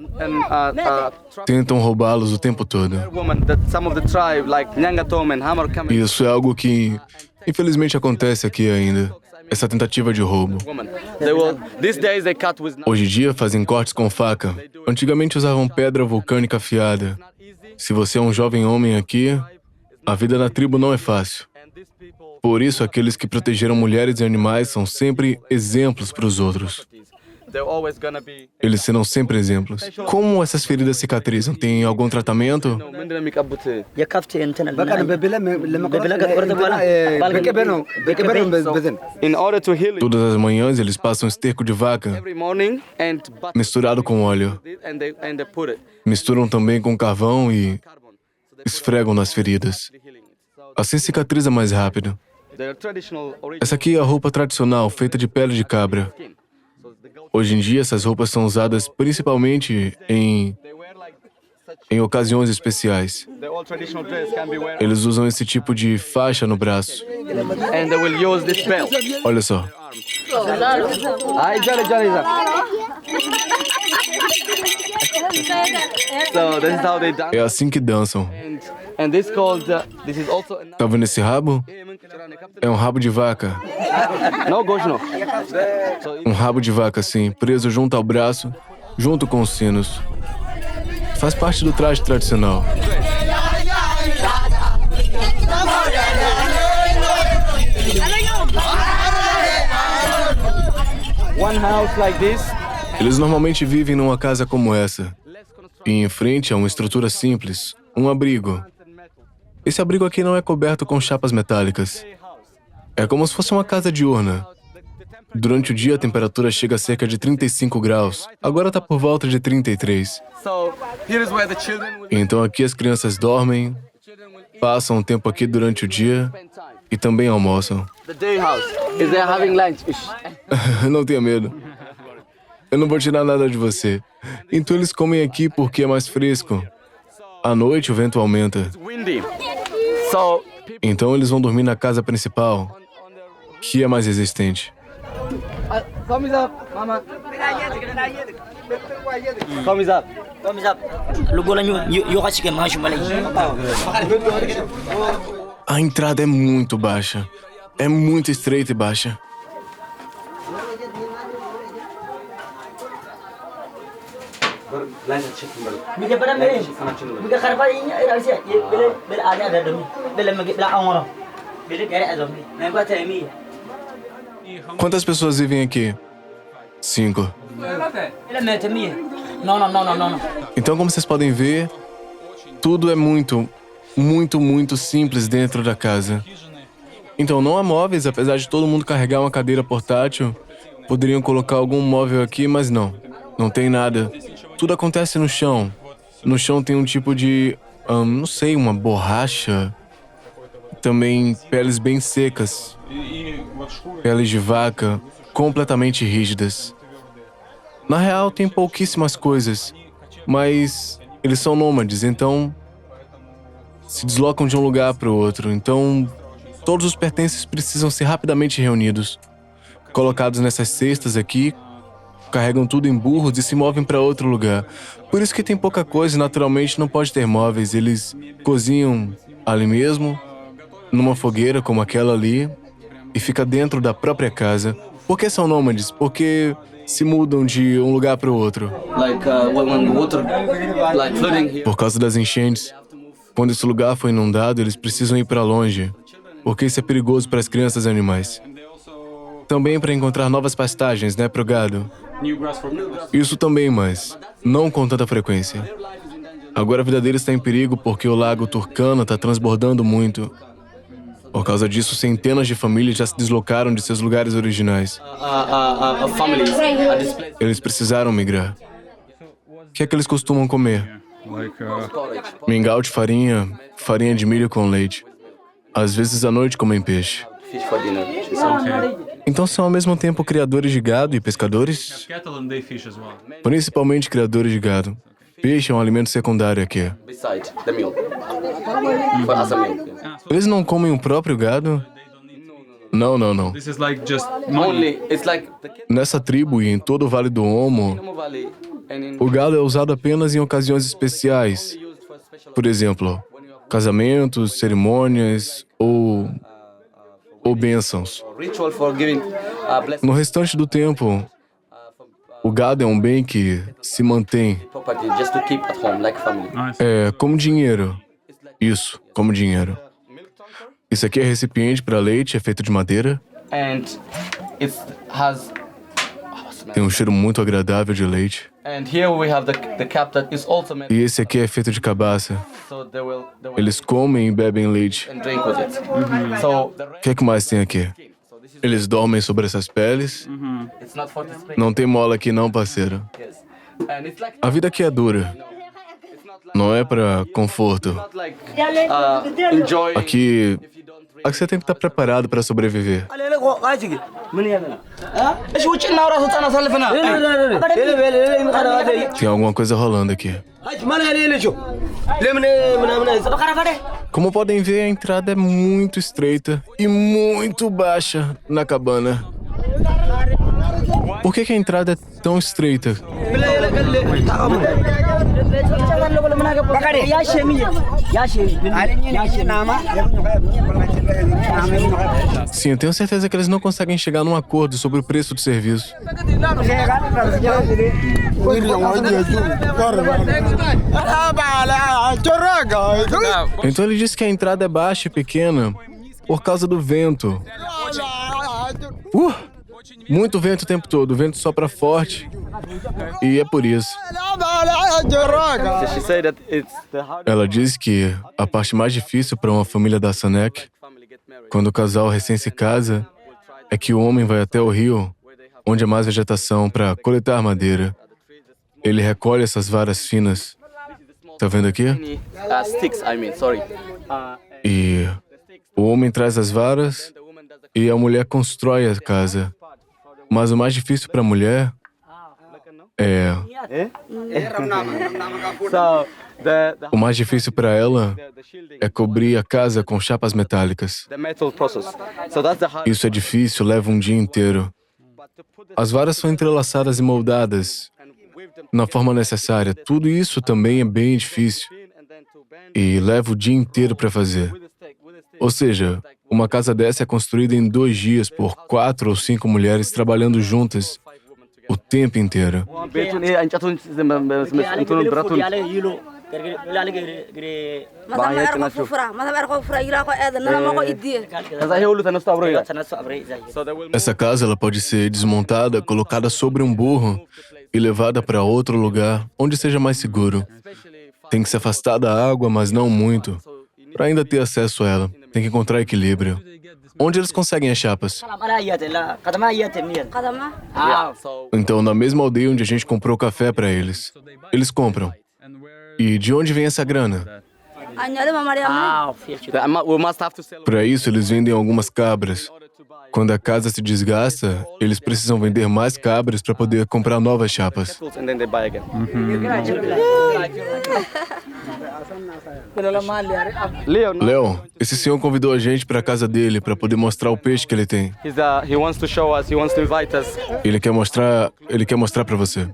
tentam roubá-los o tempo todo. Isso é algo que, infelizmente, acontece aqui ainda. Essa tentativa de roubo. Hoje em dia fazem cortes com faca. Antigamente usavam pedra vulcânica afiada. Se você é um jovem homem aqui, a vida na tribo não é fácil. Por isso, aqueles que protegeram mulheres e animais são sempre exemplos para os outros. Eles serão sempre exemplos. Como essas feridas cicatrizam? Tem algum tratamento? Todas as manhãs eles passam esterco de vaca misturado com óleo. Misturam também com carvão e esfregam nas feridas. Assim cicatriza mais rápido. Essa aqui é a roupa tradicional, feita de pele de cabra. Hoje em dia, essas roupas são usadas principalmente em ocasiões especiais. Eles usam esse tipo de faixa no braço. Olha só. É assim que dançam. Tá vendo esse rabo? É um rabo de vaca. Um rabo de vaca, sim, preso junto ao braço, junto com os sinos. Faz parte do traje tradicional. Eles normalmente vivem numa casa como essa. E em frente a uma estrutura simples, um abrigo. Esse abrigo aqui não é coberto com chapas metálicas. É como se fosse uma casa diurna. Durante o dia, a temperatura chega a cerca de 35 graus. Agora está por volta de 33. Então aqui as crianças dormem, passam um tempo aqui durante o dia e também almoçam. Não tenha medo. Eu não vou tirar nada de você. Então eles comem aqui porque é mais fresco. À noite o vento aumenta. Então eles vão dormir na casa principal, que é mais resistente. A entrada é muito baixa. É muito estreita e baixa. Quantas pessoas vivem aqui? 5. Então, como vocês podem ver, tudo é muito simples dentro da casa. Então, não há móveis, apesar de todo mundo carregar uma cadeira portátil. Poderiam colocar algum móvel aqui, mas não. Não tem nada. Tudo acontece no chão. No chão tem um tipo de, não sei, uma borracha. Também peles bem secas. Peles de vaca, completamente rígidas. Na real, tem pouquíssimas coisas. Mas eles são nômades, então se deslocam de um lugar para o outro. Então, todos os pertences precisam ser rapidamente reunidos. Colocados nessas cestas aqui, carregam tudo em burros e se movem para outro lugar. Por isso que tem pouca coisa e naturalmente não pode ter móveis. Eles cozinham ali mesmo, numa fogueira como aquela ali, e fica dentro da própria casa. Por que são nômades? Porque se mudam de um lugar para o outro. Por causa das enchentes. Quando esse lugar foi inundado, eles precisam ir para longe, porque isso é perigoso para as crianças e animais. Também para encontrar novas pastagens, né, pro gado. Isso também, mas não com tanta frequência. Agora a vida deles está em perigo porque o lago Turkana está transbordando muito. Por causa disso, centenas de famílias já se deslocaram de seus lugares originais. Eles precisaram migrar. O que é que eles costumam comer? Mingau de farinha, farinha de milho com leite. Às vezes à noite comem peixe. Então são ao mesmo tempo criadores de gado e pescadores? Principalmente criadores de gado. Peixe é um alimento secundário aqui. Eles não comem o próprio gado? Não, não, não. This is like just money. Only it's like the Nessa tribo e em todo o Vale do Omo, Kenomo Valley and in o gado é usado apenas em ocasiões especiais. used for special Por exemplo, casamentos, cerimônias ou bênçãos. ritual for giving blessing No restante do tempo, o gado é um bem que se mantém. property just to keep at home like family. É como dinheiro. Isso, como dinheiro. Isso aqui é recipiente para leite, é feito de madeira. And it has Tem um cheiro muito agradável de leite. and here we have the cap that is also made E esse aqui é feito de cabaça. so they will Eles comem e bebem leite. and drink with it. So the O que é que mais tem aqui? so this is Eles dormem sobre essas peles. it's not for display. Não tem mola aqui não, parceiro. Yes. And it's like A vida aqui é dura. it's not like Não é para conforto. not like enjoying Aqui if you don't drink. você tem que estar preparado para sobreviver. Tem alguma coisa rolando aqui. Como podem ver, a entrada é muito estreita e muito baixa na cabana. Por que a entrada é tão estreita? Sim, eu tenho certeza que eles não conseguem chegar num acordo sobre o preço do serviço. Então ele disse que a entrada é baixa e pequena por causa do vento. Muito vento o tempo todo, o vento sopra forte. E é por isso. She said that it's the hardest Ela diz que a parte mais difícil para uma família da Sanek, family get married. quando o casal recém se casa, é que o homem vai até o rio, onde há mais vegetação, para coletar madeira. Ele recolhe essas varas finas. Tá vendo aqui? Sticks, I mean, sorry. E o homem traz as varas The woman does the e a mulher constrói a casa. Mas o mais difícil para a mulher é... so the O mais difícil para ela the shielding é cobrir a casa com chapas metálicas. the metal process. So that's the hard. Isso é difícil, leva um dia inteiro. But to put the As varas são entrelaçadas e moldadas and weave them na forma necessária. Tudo isso também é bem difícil and then to bend e leva o dia inteiro para fazer. with the stick. Ou seja, uma casa dessa é construída em 2 dias por 4 ou 5 mulheres trabalhando juntas o tempo inteiro. ቤቱን ይሄ እንጨቱን እንትኑን ብረቱን ባያጭ ናቸው። ከዛ ይሄ ሁሉ ተነስቶ አብሮ ይላል። So they will Essa casa ela pode ser desmontada, colocada sobre um burro e levada para outro lugar onde seja mais seguro. Tem que se afastar da água, mas não muito, para ainda ter acesso a ela. Tem que encontrar equilíbrio. Onde eles conseguem as chapas? so Então, na mesma aldeia onde a gente comprou café para eles. Eles compram. And where E de onde vem essa grana? we must have to sell Para isso, eles vendem algumas cabras. Quando a casa se desgasta, eles precisam vender mais cabras para poder comprar novas chapas. and then they buy again. Leo, no, Léo, esse senhor convidou a gente para a casa dele para poder mostrar o peixe que ele tem. he wants to show us, he wants to invite us. Ele quer mostrar para você.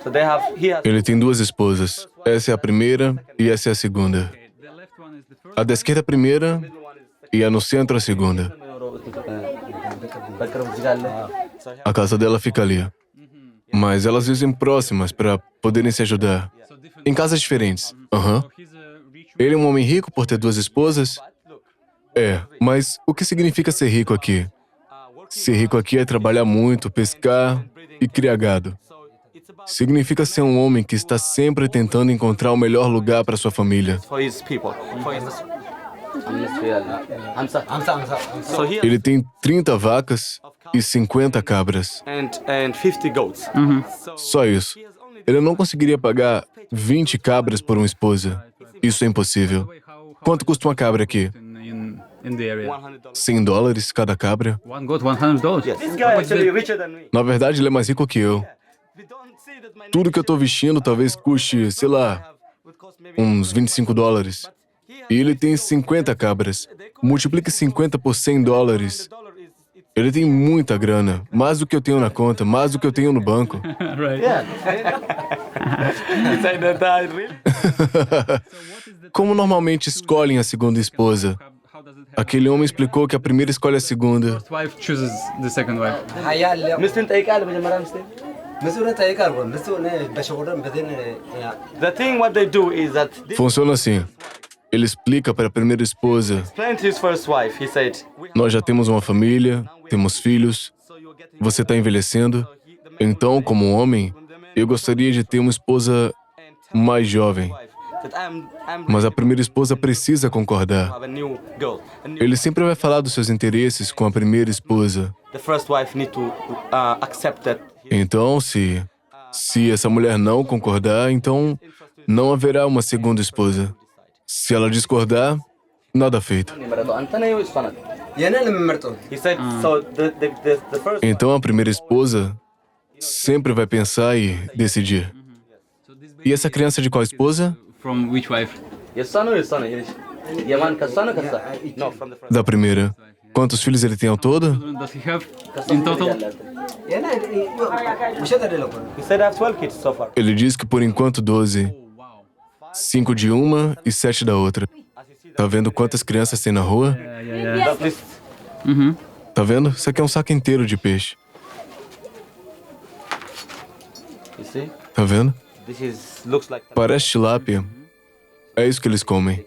So they have, he has Ele tem 2 esposas. Essa é a primeira e essa é a segunda. the left one is the first. A da esquerda é a primeira e a no centro a segunda. A casa dela fica ali. Mas elas vivem próximas para poderem se ajudar. Em casas diferentes. Aham. He's a rich Ele é um homem rico por ter 2 esposas? É, mas o que significa ser rico aqui? Ser rico aqui é trabalhar muito, pescar e criar gado. Significa ser um homem que está sempre tentando encontrar o melhor lugar para sua família. for his people. For his So he Ele tem 30 vacas e 50 cabras. and 50 goats. So Só isso. Ele não conseguiria pagar 20 cabras por uma esposa. Isso é impossível. Quanto custa uma cabra aqui? in in the area. $100. $100 cada cabra. One goat, $100. This guy actually richer than me. Na verdade, ele é mais rico que eu. We don't see that my Tudo que eu tô vestindo talvez custe, sei lá, would cost maybe uns $25. E ele tem 50 cabras. Multiplique 50 por $100. Ele tem muita grana. Mais do que eu tenho na conta, mais do que eu tenho no banco. Right. He said that really. Como normalmente escolhem a segunda esposa? How does it happen? Aquele homem explicou que a primeira escolhe a segunda. First wife chooses the second wife. Mr. Taikal, Mr. The thing what they do is that this Funciona assim. Ele explica para a primeira esposa: explained to his first wife. He said, nós já temos uma família, temos filhos, so you're getting você está envelhecendo. Então, como homem, eu gostaria de ter uma esposa mais jovem. that I'm Mas a primeira esposa precisa concordar. have a new girl. Ele sempre vai falar dos seus interesses com a primeira esposa. The first wife need to accept that. Então, se essa mulher não concordar, então não haverá uma segunda esposa. Se ela discordar, nada feito. He said, so the first Então a primeira esposa sempre vai pensar e decidir. E essa criança de qual esposa? From which wife? your son or your son? Yaman Kasana Kasa? No, from the first. Da primeira. Quantos filhos ele tem ao todo? Does he have in total? He said I have 12 kids so far. Ele diz que por enquanto 12. 5 de uma e 7 da outra. Tá vendo quantas crianças tem na rua? That list. Tá vendo? Isso aqui é um saco inteiro de peixe. You see? Tá vendo? Looks like Parece tilápia. É isso que eles comem.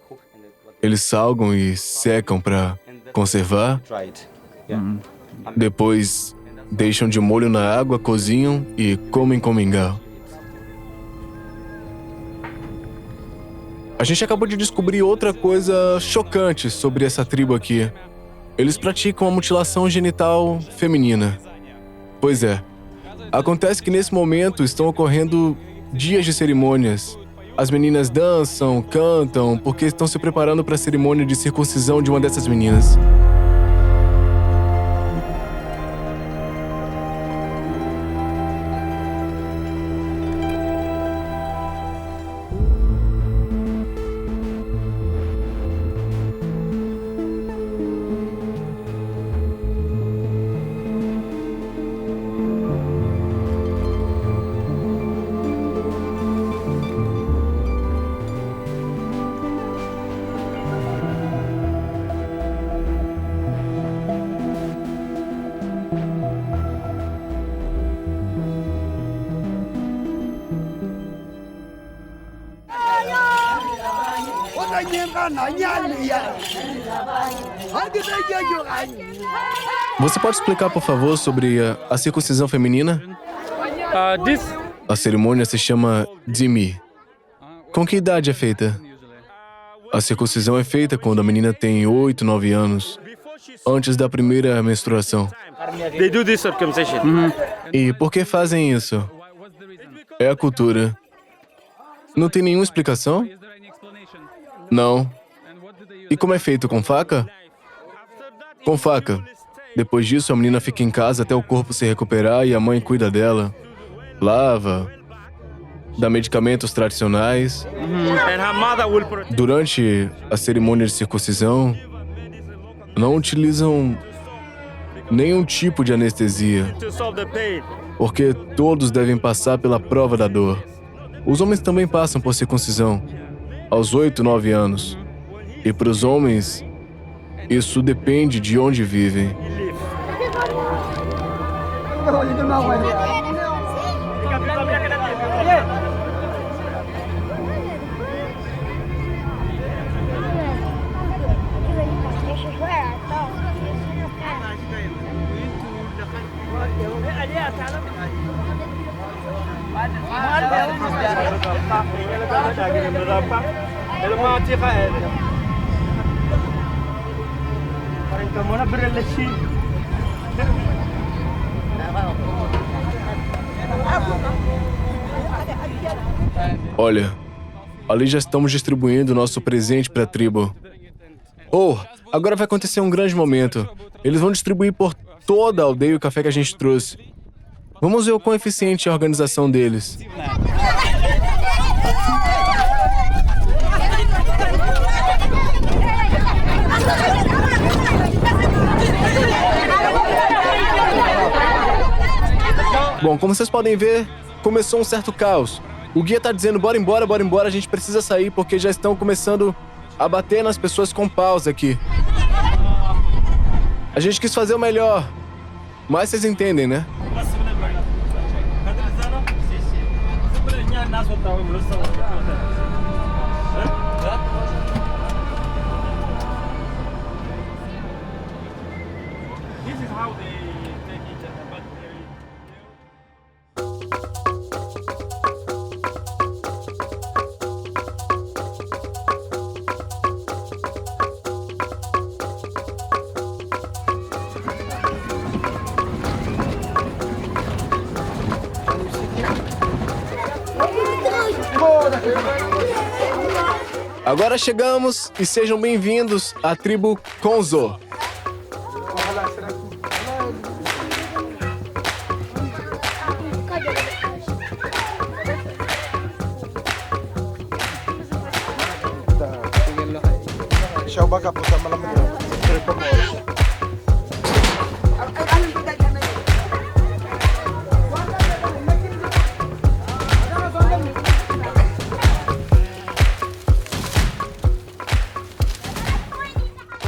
Eles salgam e secam pra conservar. dried. Yeah. Depois deixam de molho na água, cozinham e comem com mingau. A gente acabou de descobrir outra coisa chocante sobre essa tribo aqui. Eles praticam a mutilação genital feminina. Pois é. Acontece que nesse momento estão ocorrendo dias de cerimônias. As meninas dançam, cantam, porque estão se preparando para a cerimônia de circuncisão de uma dessas meninas. Você pode explicar, por favor, sobre a circuncisão feminina? A cerimônia se chama Dimi. Com que idade é feita? A circuncisão é feita quando a menina tem 8, 9 anos, antes da primeira menstruação. They do this circumcision. E por que fazem isso? É a cultura. Não tem nenhuma explicação? Is there any explanation? Não. And what do they use? E como é feito, com faca? Com faca. Depois disso, a menina fica em casa até o corpo se recuperar e a mãe cuida dela. Lava, dá medicamentos tradicionais. And her mother will protect. Durante a cerimônia de circuncisão, não utilizam nenhum tipo de anestesia, To solve the pain. porque todos devem passar pela prova da dor. Os homens também passam por circuncisão, aos 8, 9 anos. E para os homens, isso depende de onde vivem. Olha, ali já estamos distribuindo nosso presente para a tribo. Oh, Agora vai acontecer um grande momento. Eles vão distribuir por toda a aldeia o café que a gente trouxe. Vamos ver o quão eficiente é a organização deles. Bom, como vocês podem ver, começou um certo caos. O guia tá dizendo, bora embora, a gente precisa sair porque já estão começando a bater nas pessoas com paus aqui. A gente quis fazer o melhor, mas vocês entendem, né? Agora chegamos e sejam bem-vindos à tribo Konzo.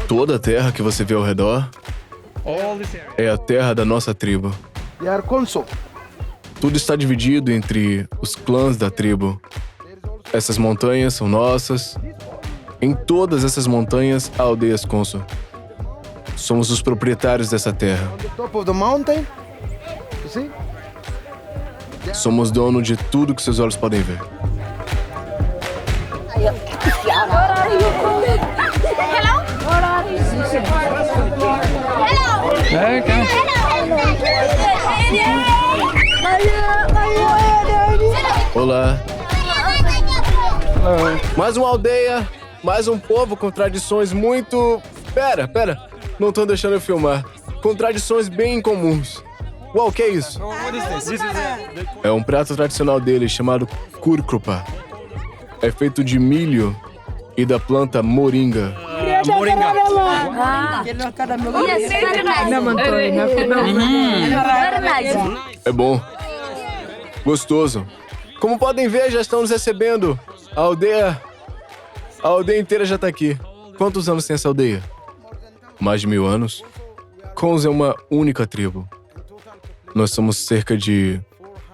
Toda a terra que você vê ao redor é a terra da nossa tribo. They are Konso. Tudo está dividido entre os clãs da tribo. Essas montanhas são nossas. Em todas essas montanhas há aldeias Konso. Somos os proprietários dessa terra. On the top of the mountain. You see? Somos dono de tudo que seus olhos podem ver. Olá. Mais uma aldeia, mais um povo com tradições muito... Pera. Não estão deixando eu filmar. Com tradições bem incomuns. Uau, o que é isso? É um prato tradicional deles chamado kurkrupa. É feito de milho e da planta moringa. É bom. Gostoso. Como podem ver, já estão nos recebendo. A aldeia inteira já tá aqui. Quantos anos tem essa aldeia? Mais de 1000 anos. Konzo é uma única tribo. Nós somos cerca de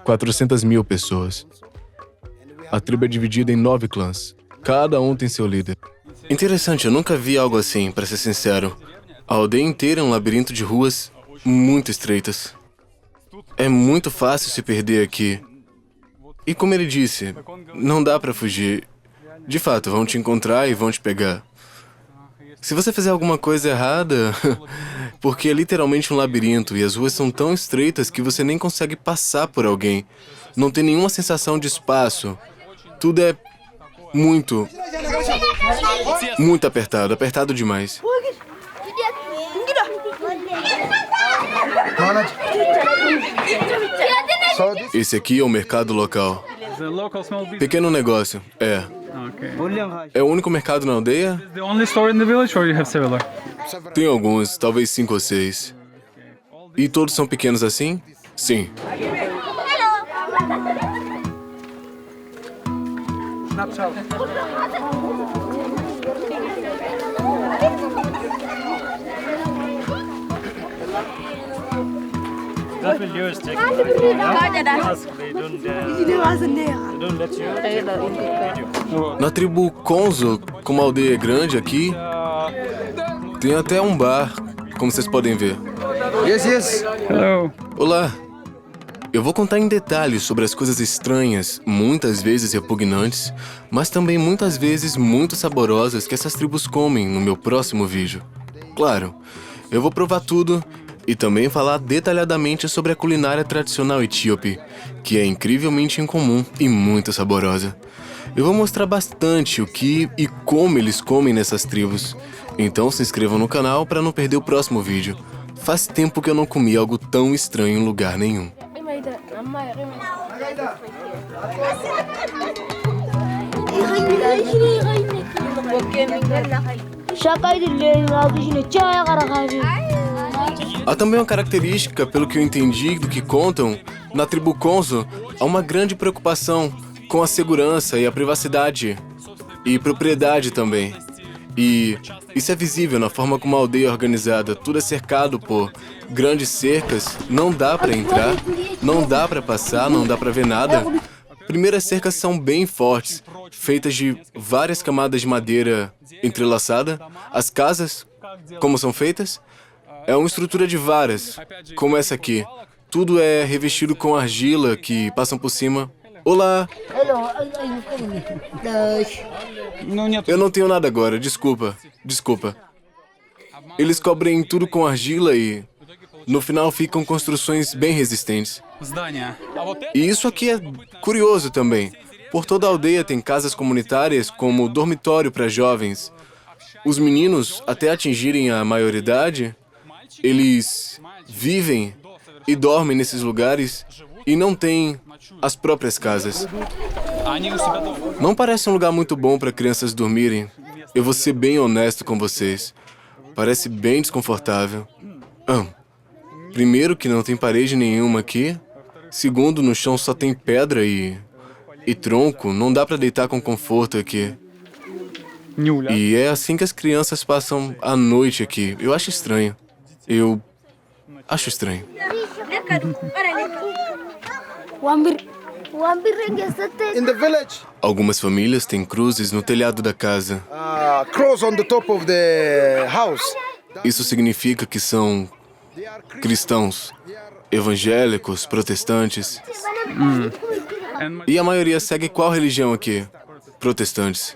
400.000 pessoas. A tribo é dividida em 9 clãs. Cada um tem seu líder. Interessante, eu nunca vi algo assim, pra ser sincero. A aldeia inteira é um labirinto de ruas muito estreitas. É muito fácil se perder aqui. E como ele disse, não dá pra fugir. De fato, vão te encontrar e vão te pegar. Se você fizer alguma coisa errada, porque é literalmente um labirinto e as ruas são tão estreitas que você nem consegue passar por alguém. Não tem nenhuma sensação de espaço. Tudo é muito apertado demais. Esse aqui é o mercado local. The local small business. Pequeno negócio, é. Okay. É o único mercado na aldeia? The only store in the village, or you have several? Tem alguns, talvez 5 ou 6. E todos são pequenos assim? Sim. That will yours take ask, they don't let you. Na tribo Konzo, como a aldeia é grande aqui, tem até um bar, como vocês podem ver. Yes. Hello. Olá. Eu vou contar em detalhes sobre as coisas estranhas, muitas vezes repugnantes, mas também muitas vezes muito saborosas que essas tribos comem no meu próximo vídeo. Claro, eu vou provar tudo e também falar detalhadamente sobre a culinária tradicional etíope, que é incrivelmente incomum e muito saborosa. Eu vou mostrar bastante o que e como eles comem nessas tribos. Então se inscrevam no canal para não perder o próximo vídeo. Faz tempo que eu não comi algo tão estranho em lugar nenhum. Há também uma característica, pelo que eu entendi do que contam, na tribo Konzo, há uma grande preocupação com a segurança e a privacidade. E propriedade também. E isso é visível na forma como a aldeia é organizada. Tudo é cercado por grandes cercas, não dá pra entrar, não dá pra passar, não dá pra ver nada. Primeiras cercas são bem fortes, feitas de várias camadas de madeira entrelaçada. As casas, como são feitas? É uma estrutura de varas, como essa aqui. Tudo é revestido com argila que passam por cima. Olá! Eu não tenho nada agora, desculpa. Eles cobrem tudo com argila e, no final, ficam construções bem resistentes. E isso aqui é curioso também. Por toda a aldeia tem casas comunitárias como dormitório para jovens. Os meninos, até atingirem a maioridade, eles vivem e dormem nesses lugares e não têm as próprias casas. Não parece um lugar muito bom para crianças dormirem. Eu vou ser bem honesto com vocês. Parece bem desconfortável. Primeiro que não tem parede nenhuma aqui. Segundo, no chão só tem pedra e tronco. Não dá para deitar com conforto aqui. E é assim que as crianças passam a noite aqui. Eu acho estranho. Eu acho estranho. In the village, Algumas famílias têm cruzes no telhado da casa. cross on the top of the house. Isso significa que são cristãos, evangélicos, protestantes. E a maioria segue qual religião aqui? Protestantes.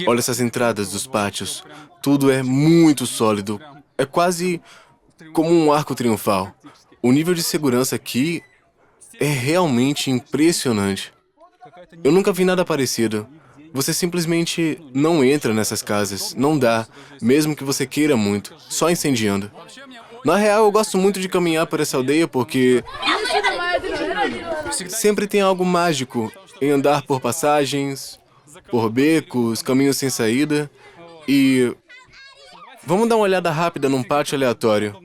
Olha essas entradas dos pátios. Tudo é muito sólido. É quase como um arco triunfal. O nível de segurança aqui é realmente impressionante. Eu nunca vi nada parecido. Você simplesmente não entra nessas casas. Não dá, mesmo que você queira muito. Só incendiando. Na real, eu gosto muito de caminhar por essa aldeia porque sempre tem algo mágico em andar por passagens, por becos, caminhos sem saída. E vamos dar uma olhada rápida num pátio aleatório.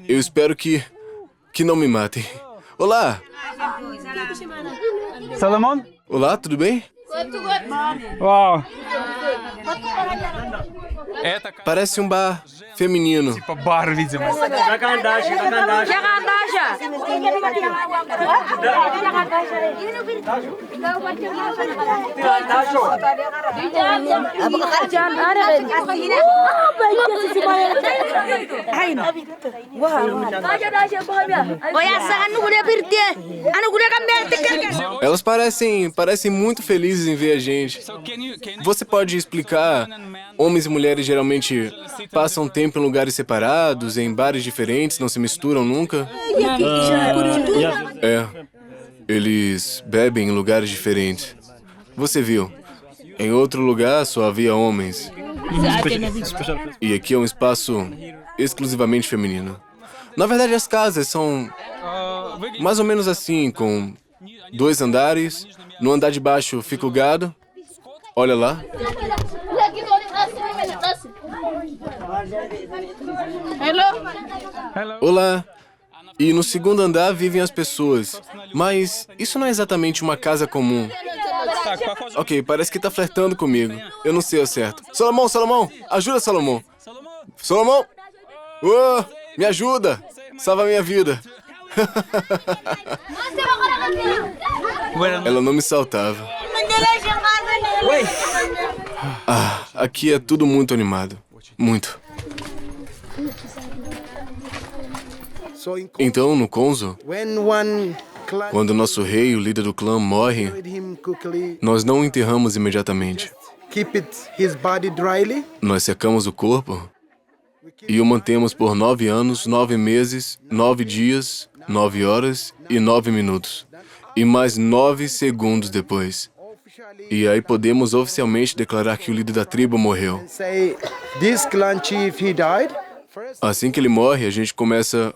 Eu espero que não me matem. Olá! Solomon? Olá, tudo bem? Wow. Parece um bar feminino. Бар, видимо. Elas parecem muito felizes em ver a gente. Você pode explicar? Homens e mulheres geralmente passam tempo em lugares separados, em bares diferentes, não se misturam nunca? É. Eles bebem em lugares diferentes. Você viu? Em outro lugar só havia homens. E aqui é um espaço exclusivamente feminino. Na verdade, as casas são mais ou menos assim, com 2 andares. No andar de baixo fica o gado. Olha lá. Olá. E no segundo andar vivem as pessoas. Mas isso não é exatamente uma casa comum. Ok, parece que tá flertando comigo. Eu não sei ao certo. Salomão! Ajuda, Salomão! Salomão! Oh, me ajuda! Salva a minha vida! Ela não me saltava. Aqui é tudo muito animado. Muito. Então, no Konzo, When one clan quando nosso rei, o líder do clã, morre, buried him quickly, nós não o enterramos imediatamente. keep his body dryly, Nós secamos o corpo E o mantemos por 9 anos, 9 meses, 9 dias, 9 horas e 9 minutos. E mais 9 segundos depois. E aí podemos oficialmente declarar que o líder da tribo morreu. Say, this clan chief, he died. Assim que ele morre, a gente começa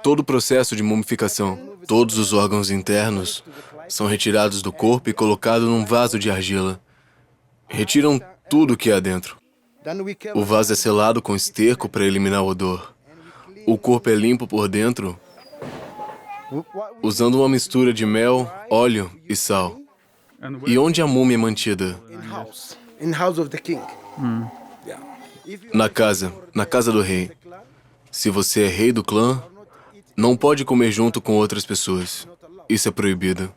todo o processo de mumificação. Todos os órgãos internos são retirados do corpo e colocados num vaso de argila. Retiram tudo que há dentro. Then we O vaso é selado com esterco para eliminar o odor. O corpo é limpo por dentro, usando uma mistura de mel, óleo e sal. E onde a múmia é mantida? in house of the king. Na casa do rei. Se você é rei do clã, não pode comer junto com outras pessoas. Isso é proibido.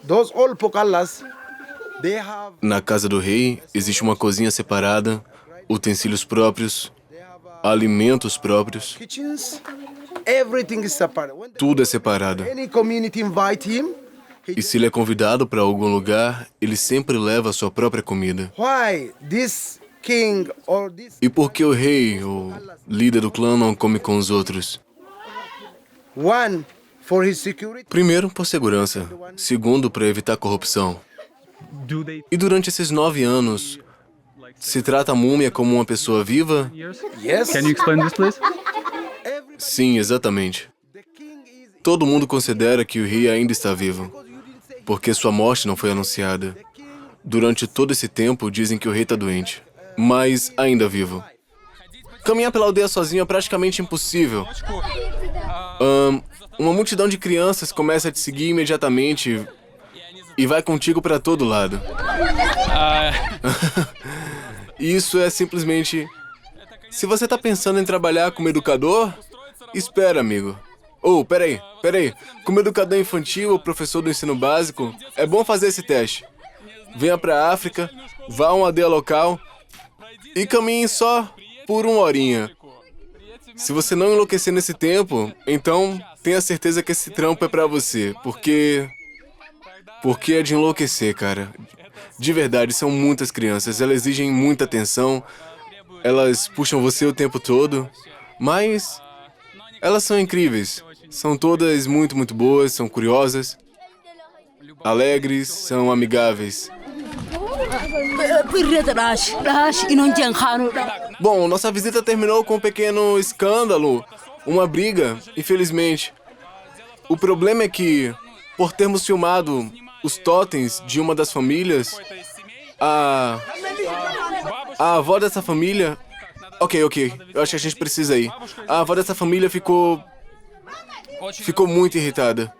Those old Pokallas, they have Na casa do rei, existe uma cozinha separada, utensílios próprios, alimentos próprios. kitchens. Everything is separate. When Tudo é separado. any community invite him, E se ele é convidado para algum lugar, ele sempre leva a sua própria comida. why this king or this E por que o rei, o líder do clã, não come com os outros? one for his security? Primeiro, por segurança. Segundo, para evitar corrupção. Do they E durante esses 9 anos, se trata a múmia como uma pessoa viva? Yes. Can you explain this, please? Sim, exatamente. Todo mundo considera que o rei ainda está vivo, porque sua morte não foi anunciada. Durante todo esse tempo, dizem que o rei está doente, mas ainda vivo. Caminhar pela aldeia sozinho é praticamente impossível. Uma multidão de crianças começa a te seguir imediatamente e vai contigo para todo lado. Isso é simplesmente... Se você está pensando em trabalhar como educador, espera, amigo. Oh, peraí. Como educador infantil ou professor do ensino básico, é bom fazer esse teste. Venha para a África, vá a uma aldeia local e caminhe só por 1 horinha. Se você não enlouquecer nesse tempo, então tenha certeza que esse trampo é para você, porque é de enlouquecer, cara. De verdade, são muitas crianças, elas exigem muita atenção, elas puxam você o tempo todo, mas elas são incríveis. São todas muito, muito boas, são curiosas, alegres, são amigáveis. Bom, nossa visita terminou com um pequeno escândalo, uma briga, infelizmente. O problema é que, por termos filmado os totens de uma das famílias, a avó dessa família... Ok, eu acho que a gente precisa ir. A avó dessa família ficou muito irritada.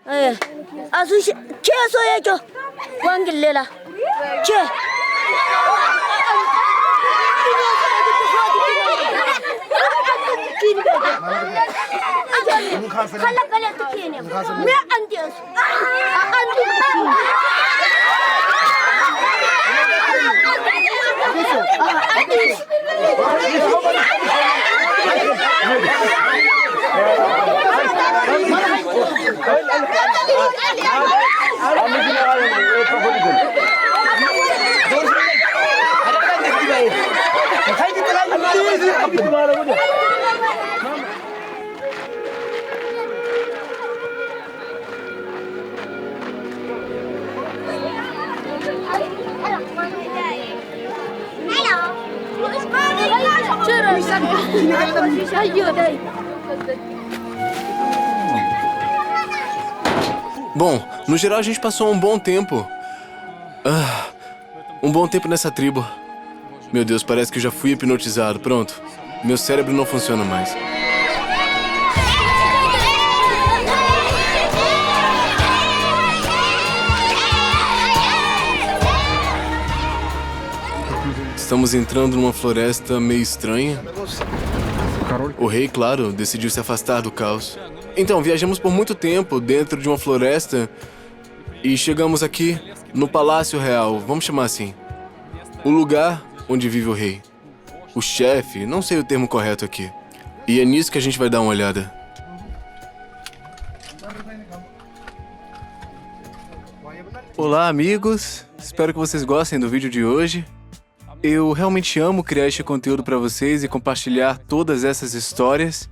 Bom, no geral a gente passou um bom tempo. Um bom tempo nessa tribo. Meu Deus, parece que eu já fui hipnotizado. Pronto. Meu cérebro não funciona mais. Estamos entrando numa floresta meio estranha. O rei, claro, decidiu se afastar do caos. Então, viajamos por muito tempo dentro de uma floresta e chegamos aqui no Palácio Real, vamos chamar assim. O lugar onde vive o rei. O chefe, não sei o termo correto aqui. E é nisso que a gente vai dar uma olhada. Olá, amigos. Espero que vocês gostem do vídeo de hoje. eu realmente amo criar este conteúdo para vocês e compartilhar todas essas histórias.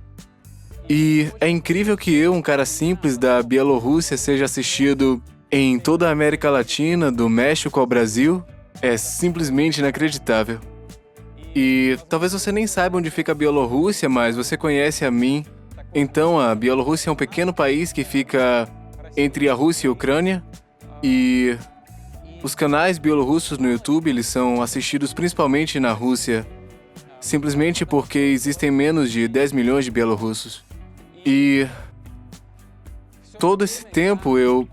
E é incrível que eu, um cara simples da Bielorrússia, seja assistido em toda a América Latina, do México ao Brasil. É simplesmente inacreditável. E talvez você nem saiba onde fica a Bielorrússia, mas você conhece a mim. Então, a Bielorrússia é um pequeno país que fica entre a Rússia e a Ucrânia. E os canais bielorrussos no YouTube, eles são assistidos principalmente na Rússia, simplesmente porque existem menos de 10 milhões de bielorrussos. E todo esse tempo eu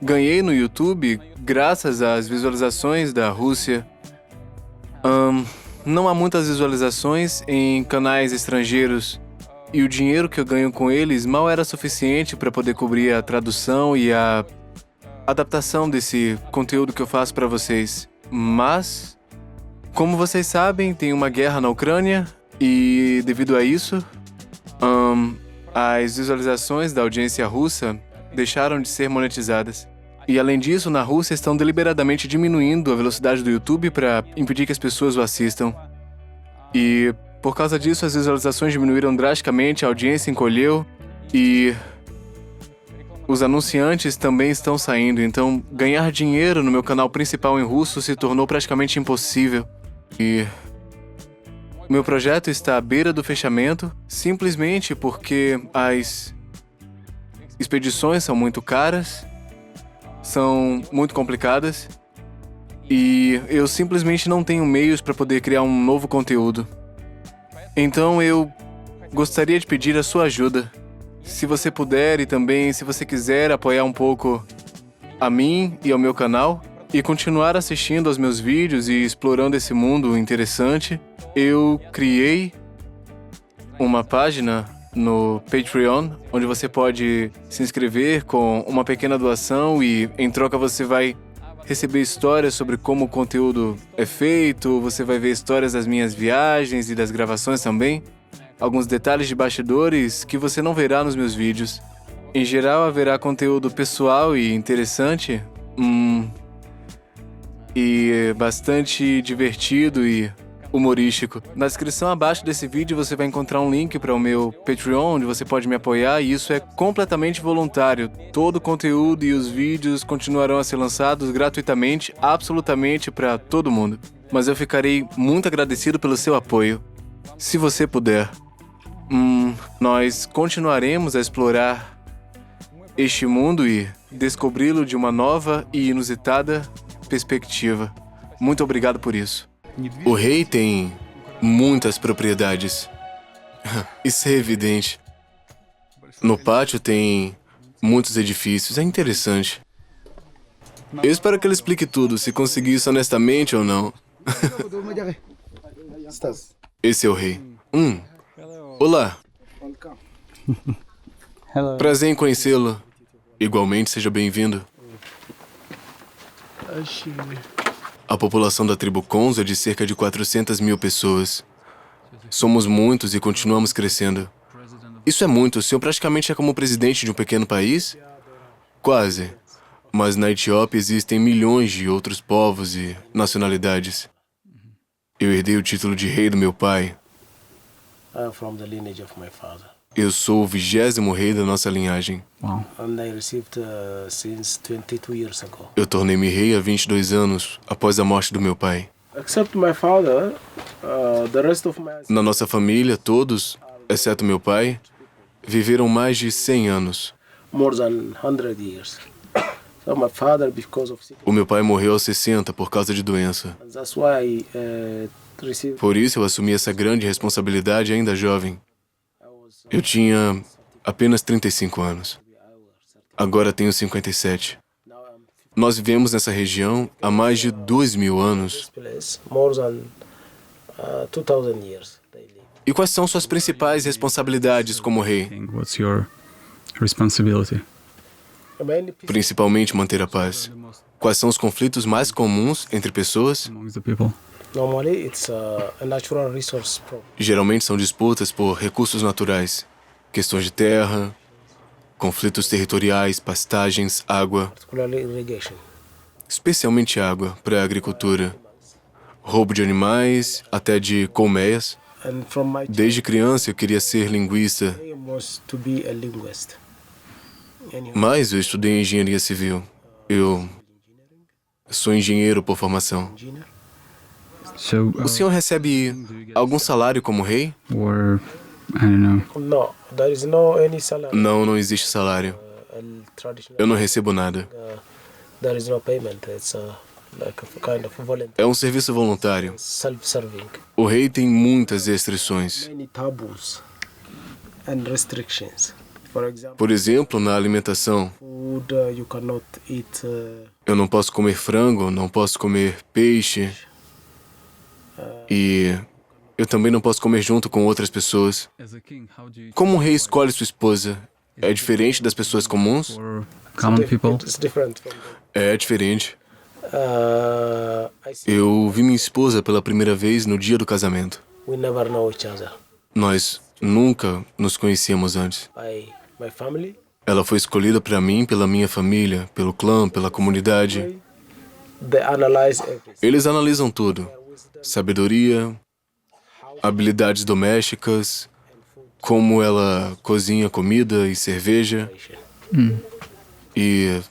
ganhei no YouTube graças às visualizações da Rússia. Não há muitas visualizações em canais estrangeiros e o dinheiro que eu ganho com eles mal era suficiente para poder cobrir a tradução e a adaptação desse conteúdo que eu faço para vocês. Mas, como vocês sabem, tem uma guerra na Ucrânia e, devido a isso, as visualizações da audiência russa deixaram de ser monetizadas. E, além disso, na Rússia estão deliberadamente diminuindo a velocidade do YouTube para impedir que as pessoas o assistam. E, por causa disso, as visualizações diminuíram drasticamente, a audiência encolheu e os anunciantes também estão saindo, então ganhar dinheiro no meu canal principal em russo se tornou praticamente impossível. E meu projeto está à beira do fechamento, simplesmente porque as expedições são muito caras, são muito complicadas, e eu simplesmente não tenho meios para poder criar um novo conteúdo. Então eu gostaria de pedir a sua ajuda. Se você puder e também se você quiser apoiar um pouco a mim e ao meu canal e continuar assistindo aos meus vídeos e explorando esse mundo interessante, eu criei uma página no Patreon, onde você pode se inscrever com uma pequena doação e em troca você vai receber histórias sobre como o conteúdo é feito, você vai ver histórias das minhas viagens e das gravações também. Alguns detalhes de bastidores que você não verá nos meus vídeos. Em geral, haverá conteúdo pessoal e interessante, e bastante divertido e humorístico. Na descrição abaixo desse vídeo você vai encontrar um link para o meu Patreon, onde você pode me apoiar, e isso é completamente voluntário. Todo o conteúdo e os vídeos continuarão a ser lançados gratuitamente, absolutamente para todo mundo. Mas eu ficarei muito agradecido pelo seu apoio. Se você puder. Nós continuaremos a explorar este mundo e descobri-lo de uma nova e inusitada perspectiva. Muito obrigado por isso. O rei tem muitas propriedades. Isso é evidente. No pátio tem muitos edifícios. É interessante. Eu espero que ele explique tudo, se conseguir isso honestamente ou não. Esse é o rei. Olá. Prazer em conhecê-lo. Igualmente, seja bem-vindo. A população da tribo Konzo é de cerca de 400 mil pessoas. Somos muitos e continuamos crescendo. Isso é muito. O senhor praticamente é como o presidente de um pequeno país? Quase. Mas na Etiópia existem milhões de outros povos e nacionalidades. Eu herdei o título de rei do meu pai. I'm from the lineage of my father. Eu sou o 20º rei da nossa linhagem. Wow. And I received since 22 years ago. Eu tornei-me rei há 22 anos, após a morte do meu pai. Except my father, the rest of my... Na nossa família, todos, exceto meu pai, viveram mais de 100 anos. More than 100 years. So my father, because of sickness, O meu pai morreu aos 60 por causa de doença. that's why I received... Por isso eu assumi essa grande responsabilidade ainda jovem. Eu tinha apenas 35 anos. Agora tenho 57. Nós vivemos nessa região há mais de 2.000 anos. place more than 2,000 years. They live. E quais são suas principais responsabilidades como rei? What's your responsibility? Mainly people Principalmente manter a paz. Quais são os conflitos mais comuns entre pessoas? Amongst the people? normally it's a natural resource problem. Geralmente são disputas por recursos naturais, questões de terra, conflitos territoriais, pastagens, água, Particularly irrigation. especialmente água para a agricultura. roubo de animais, até de colmeias. And from my Desde criança eu queria ser linguista, aim was to be a linguist. mas eu estudei engenharia civil. Eu sou engenheiro por formação. So, O senhor recebe algum salário como rei? or I don't know. No, there is no any salary. Não, não existe salário. And traditional, Eu não recebo nada. there is no payment. It's like a kind of volunteer, É um serviço voluntário. self-serving. O rei tem muitas restrições. Many taboos and restrictions. For example, Por exemplo, na alimentação, food you cannot eat. eu não posso comer frango, não posso comer peixe. E eu também não posso comer junto com outras pessoas. As a king, how do you Como um rei escolhe sua esposa? É diferente das pessoas comuns? for common people? It's different from. É diferente. I see. Eu vi minha esposa pela primeira vez no dia do casamento. We never know each other. Nós nunca nos conhecíamos antes. By my family, Ela foi escolhida para mim pela minha família, pelo clã, pela comunidade. they analyze everything. Eles analisam tudo: sabedoria, habilidades domésticas, como ela cozinha comida e cerveja. E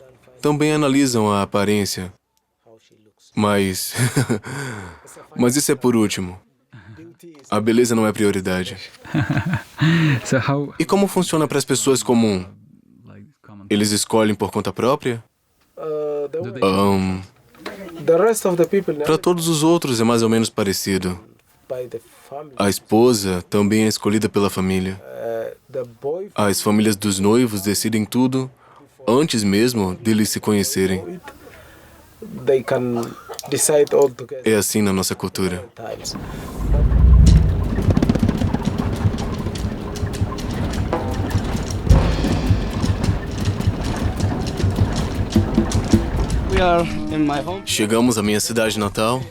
também analisam a aparência. Mas mas isso é por último. A beleza não é prioridade. So how, E como funciona para as pessoas comuns? like, common? Eles escolhem por conta própria? The rest of the people Para todos os outros é mais ou menos parecido. by the family. A esposa também é escolhida pela família. The boy As famílias dos noivos decidem tudo antes mesmo deles se conhecerem. they can decide all together É assim na nossa cultura. times. We are in my home, Chegamos à minha cidade natal,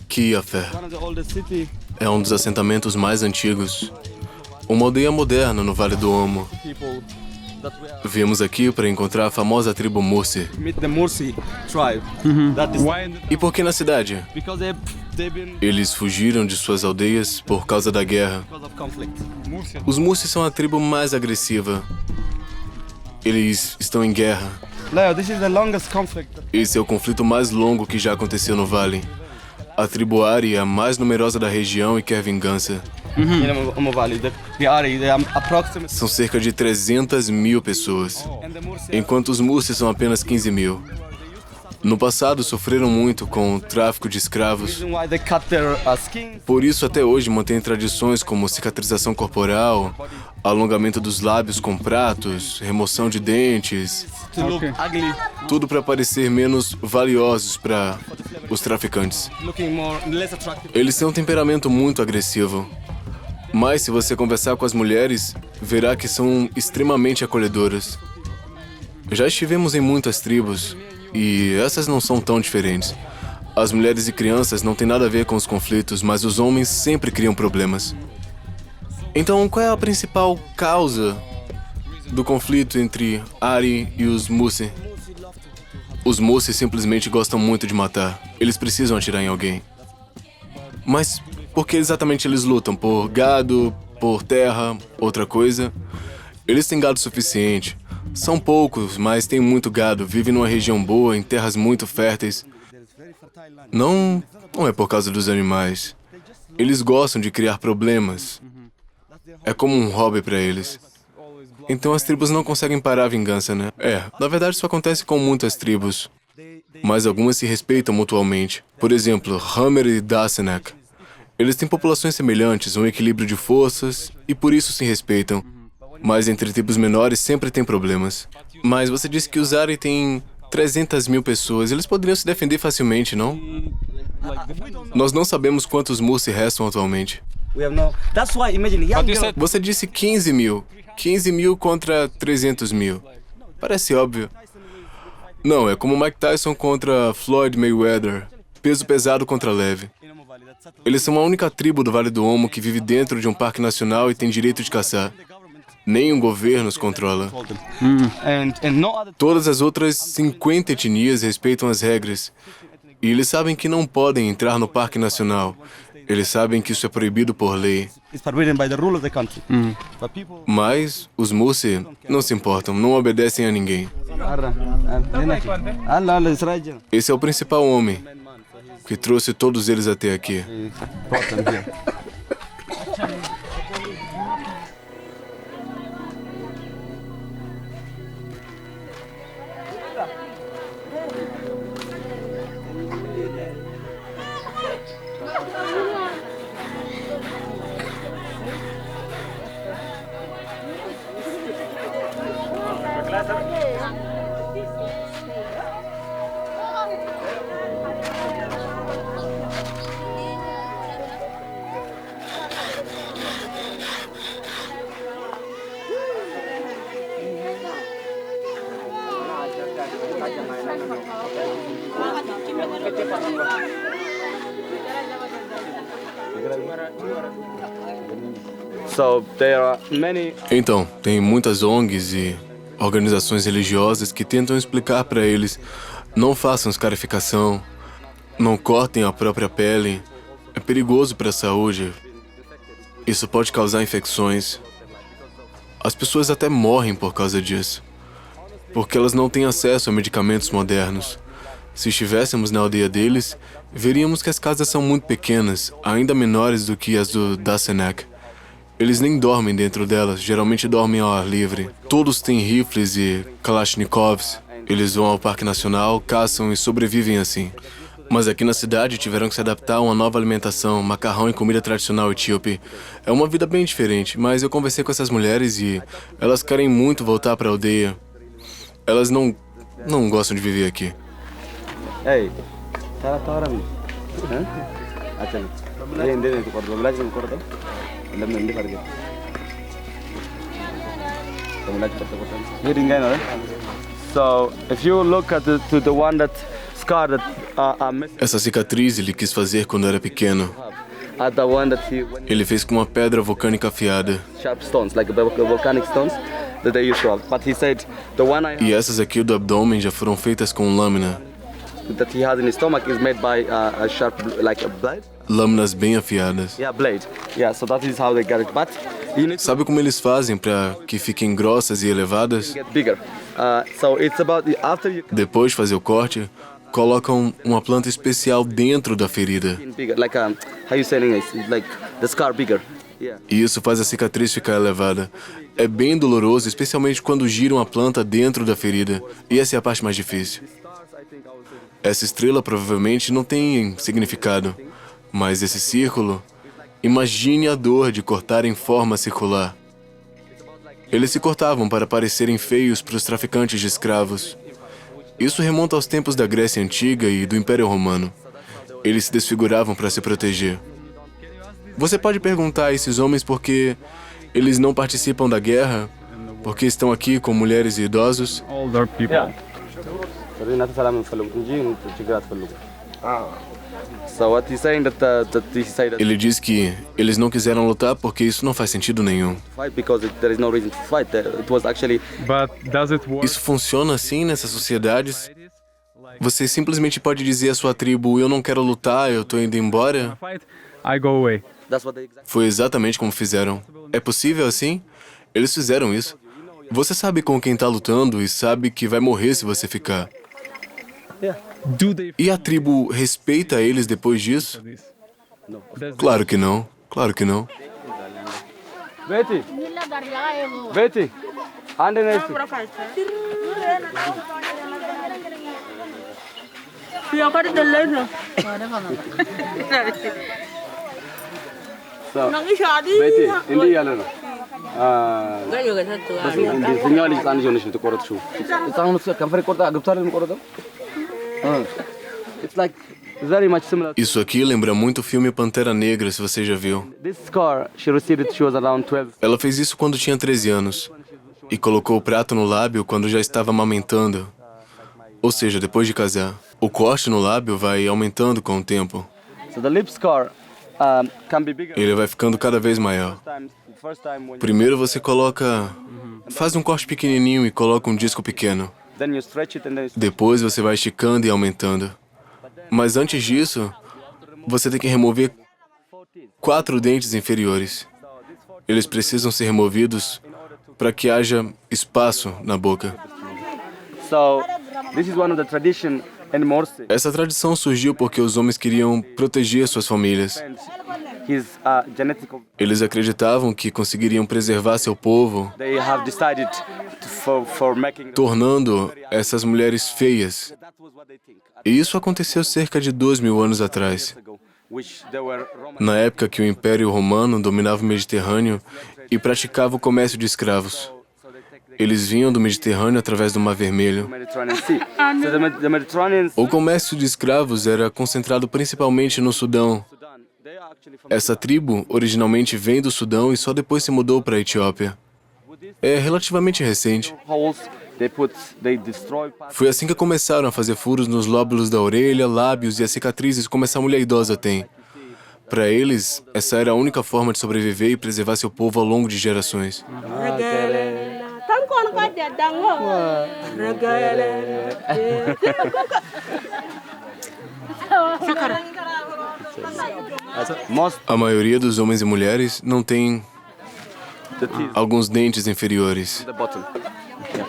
Kiafé. one of the oldest city. É um dos assentamentos mais antigos. Uma aldeia moderna no Vale do Omo. People that we are Viemos aqui para encontrar a famosa tribo Mursi. meet the Mursi tribe. That is E por que na cidade? because they've been Eles fugiram de suas aldeias por causa da guerra. because of conflict. Os Mursi são a tribo mais agressiva. Eles estão em guerra. Leo, this is the longest conflict Esse é o conflito mais longo que já aconteceu no Vale. A tribo Ari é a mais numerosa da região e quer vingança. in Omo Valley. The Ari, they are approximately, São cerca de 300 mil pessoas, and the Mursi enquanto os Mursi são apenas 15 mil. No passado, sofreram muito com o tráfico de escravos. reason why they cut their skin Por isso, até hoje, mantém tradições como cicatrização corporal, alongamento dos lábios com pratos, remoção de dentes, to look ugly, tudo para parecer menos valiosos para os traficantes. looking more less attractive. Eles têm um temperamento muito agressivo. Mas se você conversar com as mulheres, verá que são extremamente acolhedoras. Já estivemos em muitas tribos e essas não são tão diferentes. As mulheres e crianças não têm nada a ver com os conflitos, mas os homens sempre criam problemas. Então, qual é a principal causa do conflito entre Ari e os Mursi? Os Mursi simplesmente gostam muito de matar. Eles precisam atirar em alguém. Mas por que exatamente eles lutam? Por gado, por terra, outra coisa? Eles têm gado suficiente. São poucos, mas têm muito gado. Vivem numa região boa, em terras muito férteis. Não é por causa dos animais. Eles gostam de criar problemas. É como um hobby para eles. Então as tribos não conseguem parar a vingança, né? Na verdade isso acontece com muitas tribos. Mas algumas se respeitam mutuamente. Por exemplo, Hammer e Dasenak. Eles têm populações semelhantes, um equilíbrio de forças, e por isso se respeitam. Mas entre tribos menores sempre tem problemas. Mas você disse que os Ari têm 300 mil pessoas. Eles poderiam se defender facilmente, não? Nós não sabemos quantos Mursi restam atualmente. We have no. That's why imagine young girl. Você disse 15 mil. 15 mil contra 300 mil. Parece óbvio. Não, é como Mike Tyson contra Floyd Mayweather. Peso pesado contra leve. Eles são a única tribo do Vale do Omo que vive dentro de um parque nacional e tem direito de caçar. Nenhum governo os controla. And no other Todas as outras 50 etnias respeitam as regras. E eles sabem que não podem entrar no Parque Nacional. Eles sabem que isso é proibido por lei. It's forbidden by the rule of the country. But people... Mas os Musi não se importam, não obedecem a ninguém. Esse é o principal homem que trouxe todos eles até aqui. So there are many... Então, tem muitas ONGs e organizações religiosas que tentam explicar para eles: não façam escarificação, não cortem a própria pele, é perigoso para a saúde, isso pode causar infecções. As pessoas até morrem por causa disso, porque elas não têm acesso a medicamentos modernos. Se estivéssemos na aldeia deles, veríamos que as casas são muito pequenas, ainda menores do que as do Dasenak. Eles nem dormem dentro delas, geralmente dormem ao ar livre. Todos têm rifles e kalashnikovs. Eles vão ao Parque Nacional, caçam e sobrevivem assim. Mas aqui na cidade tiveram que se adaptar a uma nova alimentação, macarrão e comida tradicional etíope. É uma vida bem diferente, mas eu conversei com essas mulheres e elas querem muito voltar para a aldeia. Elas não gostam de viver aqui. Hey, So if you look at the one that scar that are missing, Essa cicatriz ele quis fazer quando era pequeno. at the one that Ele fez com uma pedra vulcânica afiada. sharp stones, like the volcanic stones that they used to have. But he said the one I E essas aqui do abdômen já foram feitas com lâmina. that he has in his stomach is made by a sharp, like a blade. Lâminas bem afiadas. Yeah, blade. Yeah, so that is how they get it. But you need to Sabe como eles fazem para que fiquem grossas e elevadas? get bigger. So it's about after you Depois de fazer o corte, colocam uma planta especial dentro da ferida. get bigger, like how you saying it? It's like the scar bigger. Yeah. E isso faz a cicatriz ficar elevada. É bem doloroso, especialmente quando giram a planta dentro da ferida. E essa é a parte mais difícil. Essa estrela provavelmente não tem significado. Mas esse círculo, imagine a dor de cortar em forma circular. Eles se cortavam para parecerem feios para os traficantes de escravos. Isso remonta aos tempos da Grécia Antiga e do Império Romano. Eles se desfiguravam para se proteger. Você pode perguntar a esses homens por que eles não participam da guerra, porque estão aqui com mulheres e idosos. Older people. So what he's saying that he said that Ele diz que eles não quiseram lutar porque isso não faz sentido nenhum. fight because there is no reason to fight. It was actually But does it work? Isso funciona assim nessas sociedades? Você simplesmente pode dizer à sua tribo: eu não quero lutar, eu tô indo embora? Fight, I go away. that's what they exactly. Foi exatamente como fizeram. É possível assim? Eles fizeram isso. Você sabe com quem tá lutando e sabe que vai morrer se você ficar. Do they E a tribo respeita eles depois disso? this? That's Claro que não. Claro que não. Betty. Betty. Underneath. So Betty, hindi yalo na. Signal is unjonished to correct shoe. It's almost a comfort corta, aguptar no corta. It's like very much similar. Isso aqui lembra muito o filme Pantera Negra, se você já viu. This scar, she received it, she was around 12. Ela fez isso quando tinha 13 anos. E colocou o prato no lábio quando já estava amamentando. Ou seja, depois de casar. O corte no lábio vai aumentando com o tempo. So the lip scar can be bigger. Ele vai ficando cada vez maior. First time when Primeiro você coloca... Faz um corte pequenininho e coloca um disco pequeno. then you stretch it and then Depois você vai esticando e aumentando. Mas antes disso, você tem que remover 4 dentes inferiores. Eles precisam ser removidos para que haja espaço na boca. So this is one of the tradition in Morsi. Essa tradição surgiu porque os homens queriam proteger suas famílias. His genetic. Eles acreditavam que conseguiriam preservar seu povo, They have decided for making. tornando essas mulheres feias. That was what they think. E isso aconteceu cerca de 2.000 anos atrás, Which they were Roman. na época que o Império Romano dominava o Mediterrâneo e praticava o comércio de escravos. Eles vinham do Mediterrâneo através do Mar Vermelho. Mediterranean Sea. So the Mediterraneans. O comércio de escravos era concentrado principalmente no Sudão. Sudan. They are actually from. Essa tribo originalmente vem do Sudão e só depois se mudou para a Etiópia. É relativamente recente. Holes. They destroy parts. Foi assim que começaram a fazer furos nos lóbulos da orelha, lábios e as cicatrizes como essa mulher idosa tem. Para eles, essa era a única forma de sobreviver e preservar seu povo ao longo de gerações. Most A maioria dos homens e mulheres não tem the teeth alguns dentes inferiores. at the bottom.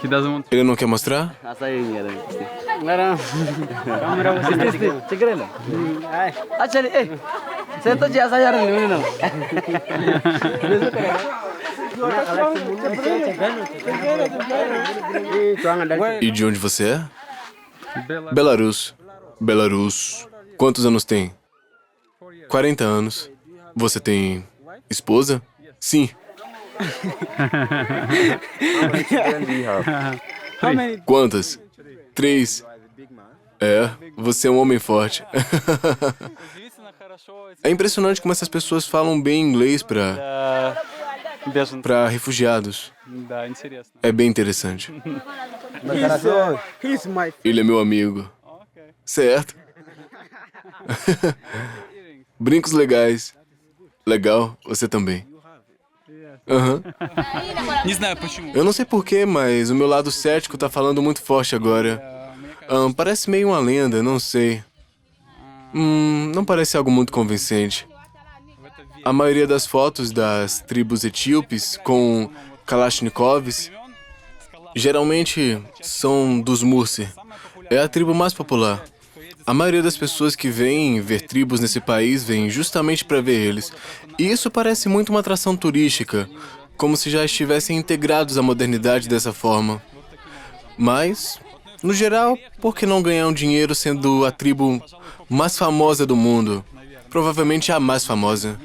He doesn't want. Ele não quer mostrar? Actually, saya tu je saya orang ni no. E de onde você é? Belarus. Belarus. Quantos anos tem? 40 anos. Você tem esposa? Sim. Quantas? 3. É, você é um homem forte. É impressionante como essas pessoas falam bem inglês para refugiados. Да, интересно. É bem interessante. Ele é meu amigo. Certo. Brincos legais. Legal, você também. Aham. Не знаю почему. Eu não sei porquê, mas o meu lado cético tá falando muito forte agora. Parece meio uma lenda, não sei. Não parece algo muito convincente. A maioria das fotos das tribos etíopes com Kalashnikovs geralmente são dos Mursi. É a tribo mais popular. A maioria das pessoas que vêm ver tribos nesse país vêm justamente para ver eles. E isso parece muito uma atração turística, como se já estivessem integrados à modernidade dessa forma. Mas, no geral, por que não ganhar um dinheiro sendo a tribo mais famosa do mundo? Provavelmente a mais famosa.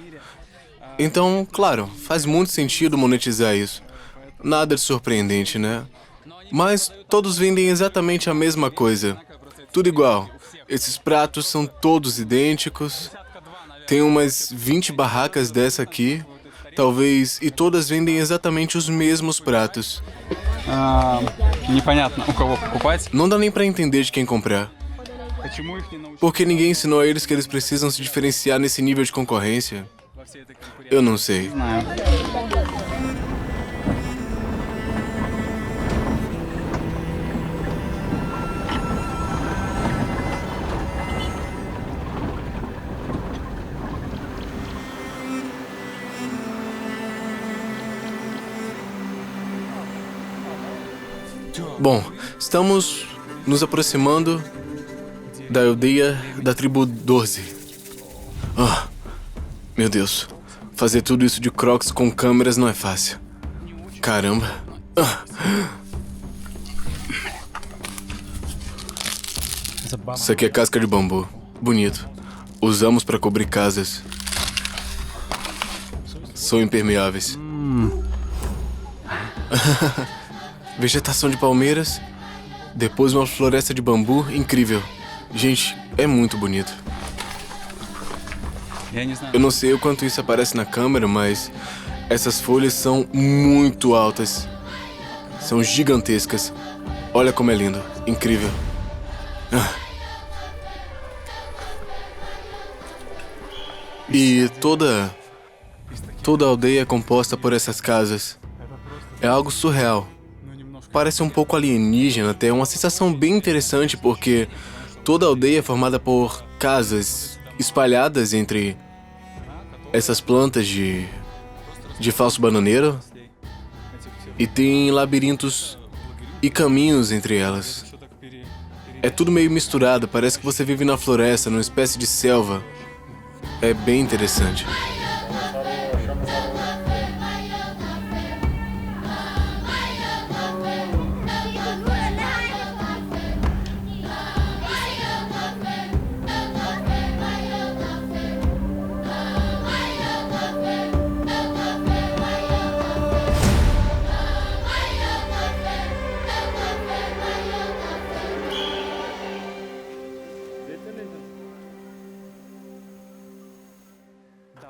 Então, claro, faz muito sentido monetizar isso. Nada de surpreendente, né? Mas todos vendem exatamente a mesma coisa. Tudo igual. Esses pratos são todos idênticos. Tem umas 20 barracas dessa aqui, talvez, e todas vendem exatamente os mesmos pratos. Непонятно, у кого покупать. Não dá nem pra entender de quem comprar. Почему их не научили Porque ninguém ensinou a eles que eles precisam se diferenciar nesse nível de concorrência. во всей этой конкуренции? Eu não sei. Знаю. Bom, estamos nos aproximando da aldeia da tribo Dorze. Ah, meu Deus. Fazer tudo isso de Crocs com câmeras não é fácil. Caramba. Ah. Isso aqui é casca de bambu. Bonito. Usamos para cobrir casas. São impermeáveis. Vegetação de palmeiras. Depois uma floresta de bambu incrível. Gente, é muito bonito. Я не знаю. Eu não sei o quanto isso aparece na câmera, mas essas folhas são muito altas. São gigantescas. Olha como é lindo. Incrível. Ah. E toda a aldeia é composta por essas casas. É algo surreal. Parece um pouco alienígena, até uma sensação bem interessante porque toda a aldeia é formada por casas espalhadas entre essas plantas de falso bananeiro e tem labirintos e caminhos entre elas. É tudo meio misturado, parece que você vive na floresta, numa espécie de selva. É bem interessante.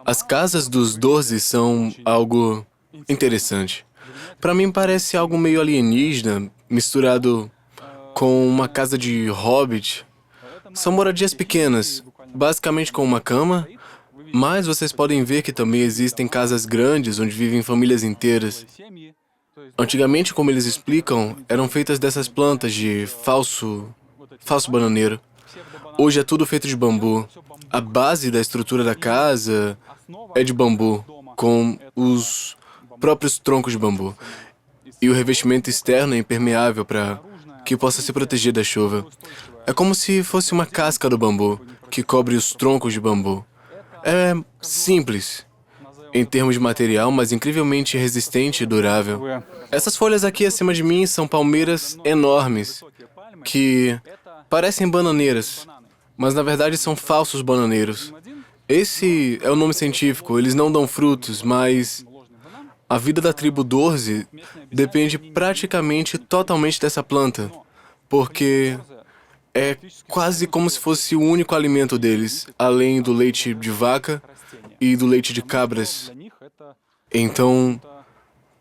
As casas dos Dorze são algo interessante. Para mim parece algo meio alienígena, misturado com uma casa de hobbit. São moradias pequenas, basicamente com uma cama, mas vocês podem ver que também existem casas grandes onde vivem famílias inteiras. Antigamente, como eles explicam, eram feitas dessas plantas de falso bananeiro. Hoje é tudo feito de bambu. A base da estrutura da casa é de bambu, com os próprios troncos de bambu. E o revestimento externo é impermeável para que possa se proteger da chuva. É como se fosse uma casca do bambu que cobre os troncos de bambu. É simples em termos de material, mas incrivelmente resistente e durável. Essas folhas aqui acima de mim são palmeiras enormes que parecem bananeiras, mas na verdade são falsos bananeiros. Esse é o nome científico, eles não dão frutos, mas a vida da tribo Dorze depende praticamente totalmente dessa planta, porque é quase como se fosse o único alimento deles, além do leite de vaca e do leite de cabras. Então,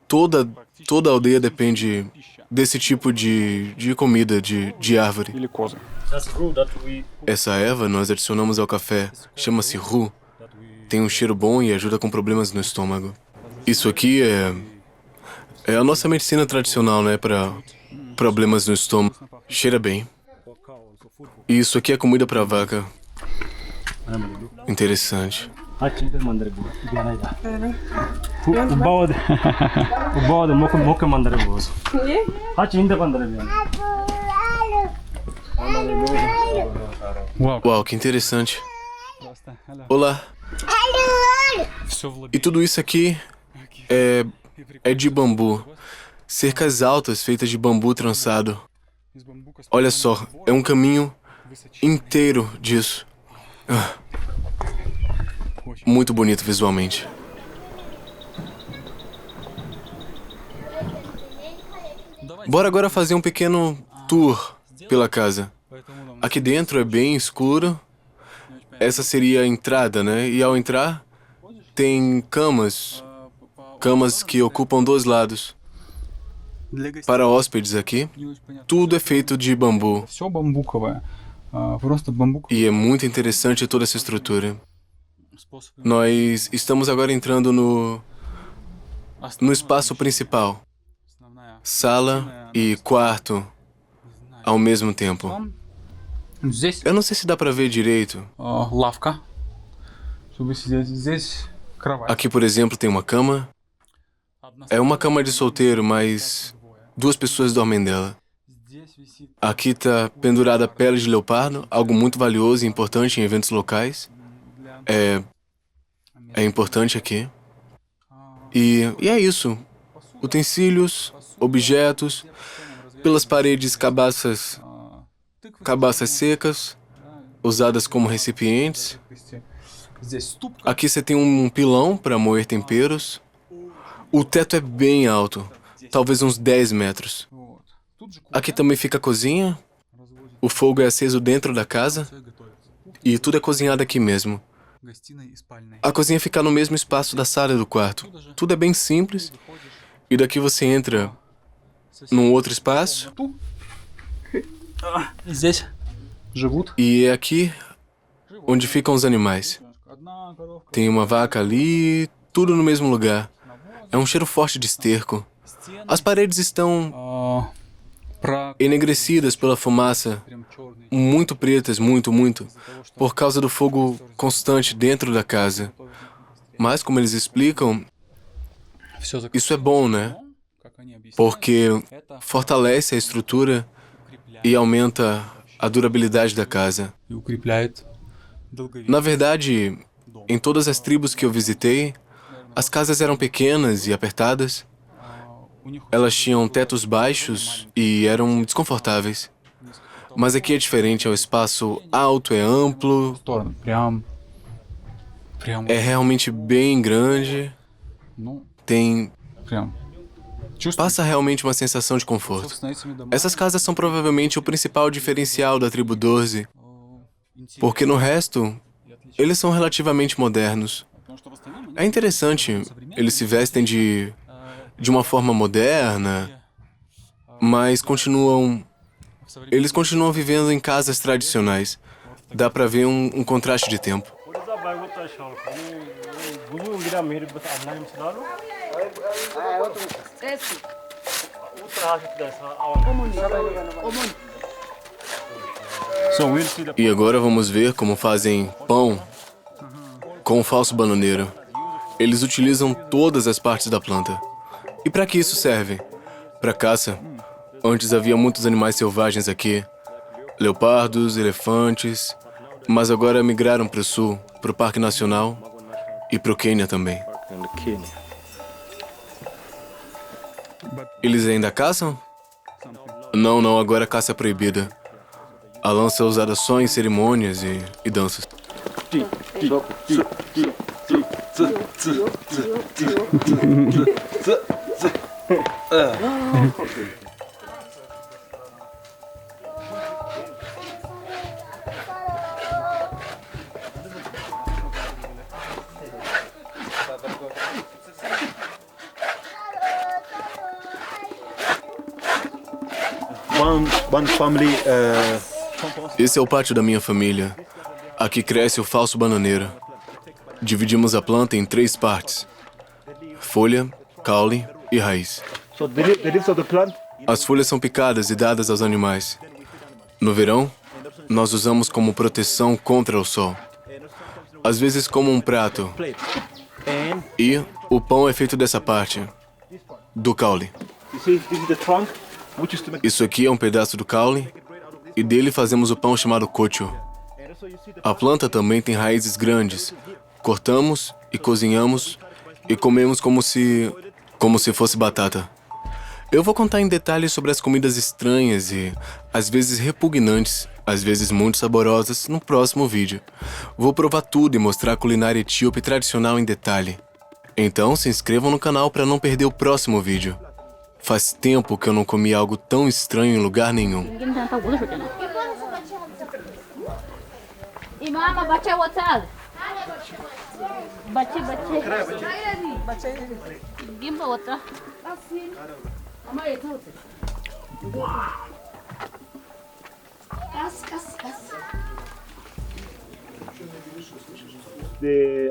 toda a aldeia depende desse tipo de comida, de árvore. Essa erva nós adicionamos ao café, chama-se ru. Tem um cheiro bom e ajuda com problemas no estômago. Isso aqui é a nossa medicina tradicional, né, para problemas no estômago. Cheira bem. E isso aqui é comida para vaca. Interessante. Uau, que interessante. Olá. E tudo isso aqui é de bambu. Cercas altas feitas de bambu trançado. Olha só, é um caminho inteiro disso. Muito bonito visualmente. Bora agora fazer um pequeno tour pela casa. Aqui dentro é bem escuro. Essa seria a entrada, né? E ao entrar, tem camas que ocupam 2 lados. Para hóspedes aqui, tudo é feito de bambu. E é muito interessante toda essa estrutura. Nós estamos agora entrando no espaço principal. Sala e quarto ao mesmo tempo. Eu não sei se dá pra ver direito. Aqui, por exemplo, tem uma cama. É uma cama de solteiro, mas 2 pessoas dormem dela. Aqui tá pendurada a pele de leopardo, algo muito valioso e importante em eventos locais. É importante aqui. E é isso. Utensílios, objetos, pelas paredes cabaças secas, usadas como recipientes. Aqui você tem um pilão para moer temperos. O teto é bem alto, talvez uns 10 metros. Aqui também fica a cozinha. O fogo é aceso dentro da casa e tudo é cozinhado aqui mesmo. A cozinha fica no mesmo espaço da sala e do quarto. Tudo é bem simples. E daqui você entra num outro espaço. E é aqui onde ficam os animais. Tem uma vaca ali, tudo no mesmo lugar. É um cheiro forte de esterco. As paredes estão enegrecidas pela fumaça, muito pretas, muito, por causa do fogo constante dentro da casa. Mas, como eles explicam, isso é bom, né? Porque fortalece a estrutura e aumenta a durabilidade da casa. Na verdade, em todas as tribos que eu visitei, as casas eram pequenas e apertadas. Elas tinham tetos baixos e eram desconfortáveis. Mas aqui é diferente, é um espaço alto, é amplo, é realmente bem grande, passa realmente uma sensação de conforto. Essas casas são provavelmente o principal diferencial da tribo Dorze, porque no resto, eles são relativamente modernos. É interessante, eles se vestem de uma forma moderna, mas eles continuam vivendo em casas tradicionais. Dá pra ver um contraste de tempo. E agora vamos ver como fazem pão com o falso bananeiro. Eles utilizam todas as partes da planta. E para que isso serve? Para caça. Antes havia muitos animais selvagens aqui. Leopardos, elefantes. Mas agora migraram para o sul, para o Parque Nacional e para o Quênia também. Eles ainda caçam? Não, agora a caça é proibida. A lança é usada só em cerimônias e danças. One family. Esse é o pátio da minha família. Aqui cresce o falso bananeiro. Dividimos a planta em 3 partes: folha, caule e raiz. So the leaves of the plant. As folhas são picadas e dadas aos animais. No verão, nós usamos como proteção contra o sol. Às vezes como um prato. E o pão é feito dessa parte, do caule. You see, this is the trunk, which is to make. Isso aqui é um pedaço do caule e dele fazemos o pão chamado cocho. A planta também tem raízes grandes. Cortamos e cozinhamos e comemos como se fosse batata. Eu vou contar em detalhes sobre as comidas estranhas e, às vezes repugnantes, às vezes muito saborosas, no próximo vídeo. Vou provar tudo e mostrar a culinária etíope tradicional em detalhe. Então, se inscrevam no canal para não perder o próximo vídeo. Faz tempo que eu não comi algo tão estranho em lugar nenhum.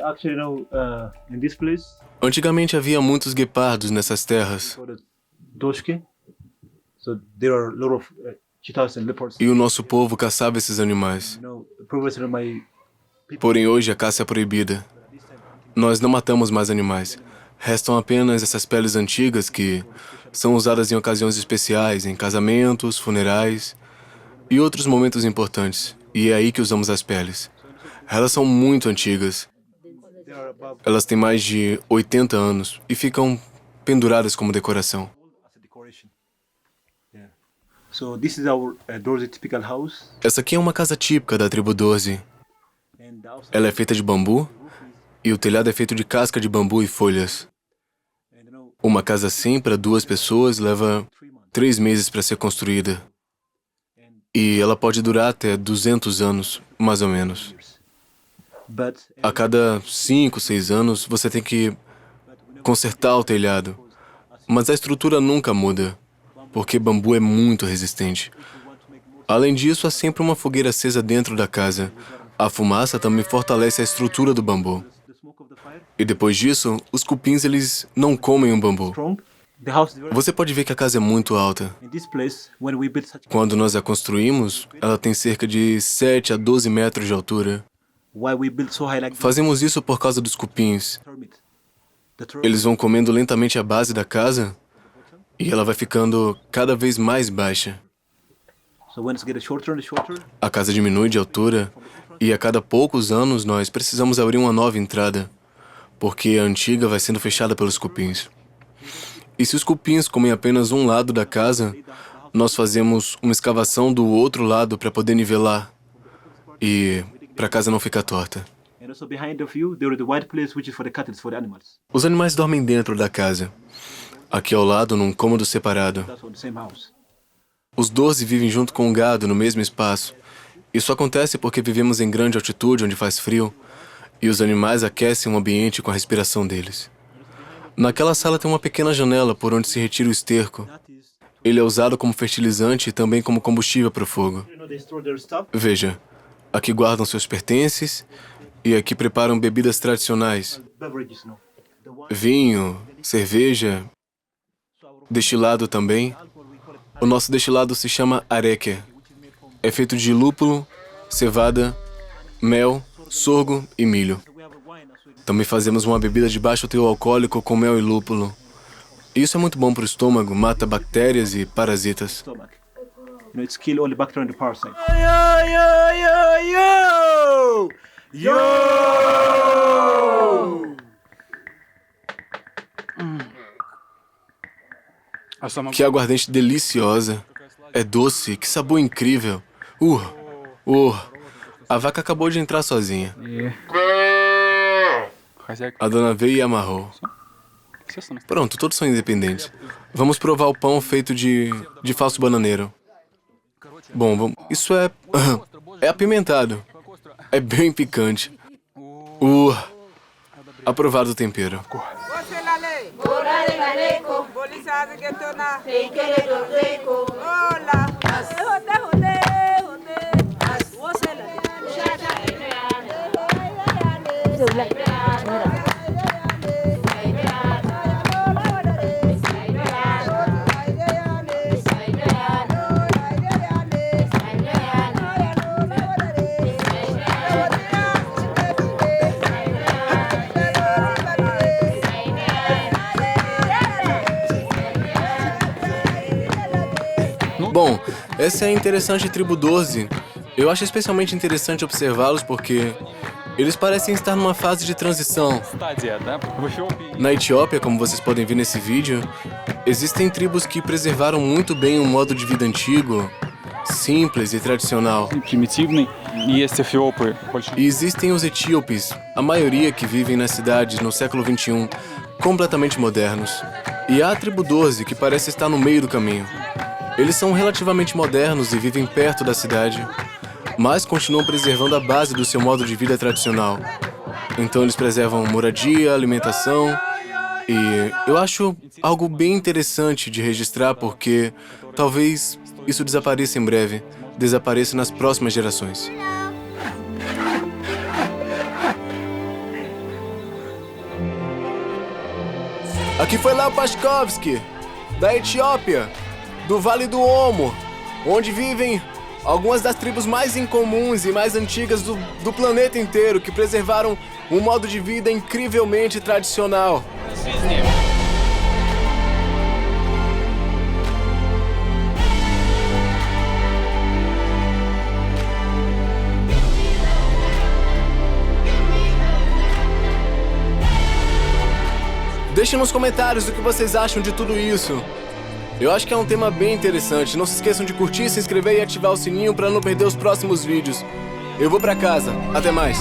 Actually now in this place Antigamente havia muitos guepardos nessas terras. for the doshki. So there are a lot of cheetahs and leopards. E o nosso povo caçava esses animais. Previously my Porém, hoje a caça é proibida. Nós não matamos mais animais. Restam apenas essas peles antigas que são usadas em ocasiões especiais, em casamentos, funerais e outros momentos importantes. E é aí que usamos as peles. Elas são muito antigas. Elas têm mais de 80 anos e ficam penduradas como decoração. as a decoration. Yeah. So this is our Dorje typical house, Essa aqui é uma casa típica da tribo Dorze. and the outside, Ela é feita de bambu e o telhado é feito de casca de bambu e folhas. and Uma casa assim, para 2 pessoas, leva 3 meses para ser construída. E ela pode durar até 200 anos, mais ou menos. but A cada 5, 6 anos, você tem que consertar o telhado. Mas a estrutura nunca muda, porque bambu é muito resistente. Além disso, há sempre uma fogueira acesa dentro da casa. A fumaça também fortalece a estrutura do bambu. the smoke of the fire E depois disso, os cupins, eles não comem o bambu. strong, The house is very Você pode ver que a casa é muito alta. in this place when we built such. Quando nós a construímos, ela tem cerca de 7 a 12 metros de altura. Why we built so high like this? Fazemos isso por causa dos cupins. Termite. The termite. Eles vão comendo lentamente a base da casa e ela vai ficando cada vez mais baixa. So when it's getting shorter and shorter, A casa diminui de altura e a cada poucos anos nós precisamos abrir uma nova entrada, porque a antiga vai sendo fechada pelos cupins. E se os cupins comem apenas um lado da casa, nós fazemos uma escavação do outro lado para poder nivelar e para a casa não ficar torta. and also behind of you there is the white place which is for the cattle, for the animals. Os animais dormem dentro da casa. Aqui ao lado, num cômodo separado. That's on the same house. Os 12 vivem junto com o gado no mesmo espaço. Isso acontece porque vivemos em grande altitude onde faz frio e os animais aquecem o ambiente com a respiração deles. Naquela sala tem uma pequena janela por onde se retira o esterco. Ele é usado como fertilizante e também como combustível para o fogo. You know, they store their stuff. Veja, aqui guardam seus pertences e aqui preparam bebidas tradicionais. Beverages, no. The wine. Vinho, cerveja, destilado também. O nosso destilado se chama areque. É feito de lúpulo, cevada, mel, sorgo e milho. Também fazemos uma bebida de baixo teor alcoólico com mel e lúpulo. Isso é muito bom para o estômago, mata bactérias e parasitas. Stomach. You know, it's kill all the bacteria and the parasites. А сама Que aguardente deliciosa. É doce, que sabor incrível. A vaca acabou de entrar sozinha. хозяйка, A dona veio e amarrou. естественно. Pronto, todos são independentes. Vamos provar o pão feito de falso bananeiro. Bom, isso é... é apimentado. É bem picante. Aprovado o tempero. Bom, essa é a interessante tribo 12. Eu acho especialmente interessante observá-los porque eles parecem estar numa fase de transição. Стадия, да? В Эфиопии Na Etiópia, como vocês podem ver nesse vídeo, existem tribos que preservaram muito bem um modo de vida antigo, simples e tradicional. примитивный. И есть эфиопы. Больше E existem os etíopes, a maioria que vivem nas cidades no século XXI, completamente modernos. E há a tribo 12, que parece estar no meio do caminho. Eles são relativamente modernos e vivem perto da cidade, mas continuam preservando a base do seu modo de vida tradicional. Então eles preservam moradia, alimentação, e eu acho algo bem interessante de registrar porque talvez isso desapareça em breve, desapareça nas próximas gerações. Aqui foi Léo Pashkovsky, da Etiópia, do Vale do Omo, onde vivem algumas das tribos mais incomuns e mais antigas do planeta inteiro, que preservaram um modo de vida incrivelmente tradicional. Deixem nos comentários o que vocês acham de tudo isso. Eu acho que é um tema bem interessante. Não se esqueçam de curtir, se inscrever e ativar o sininho para não perder os próximos vídeos. Eu vou pra casa. Até mais.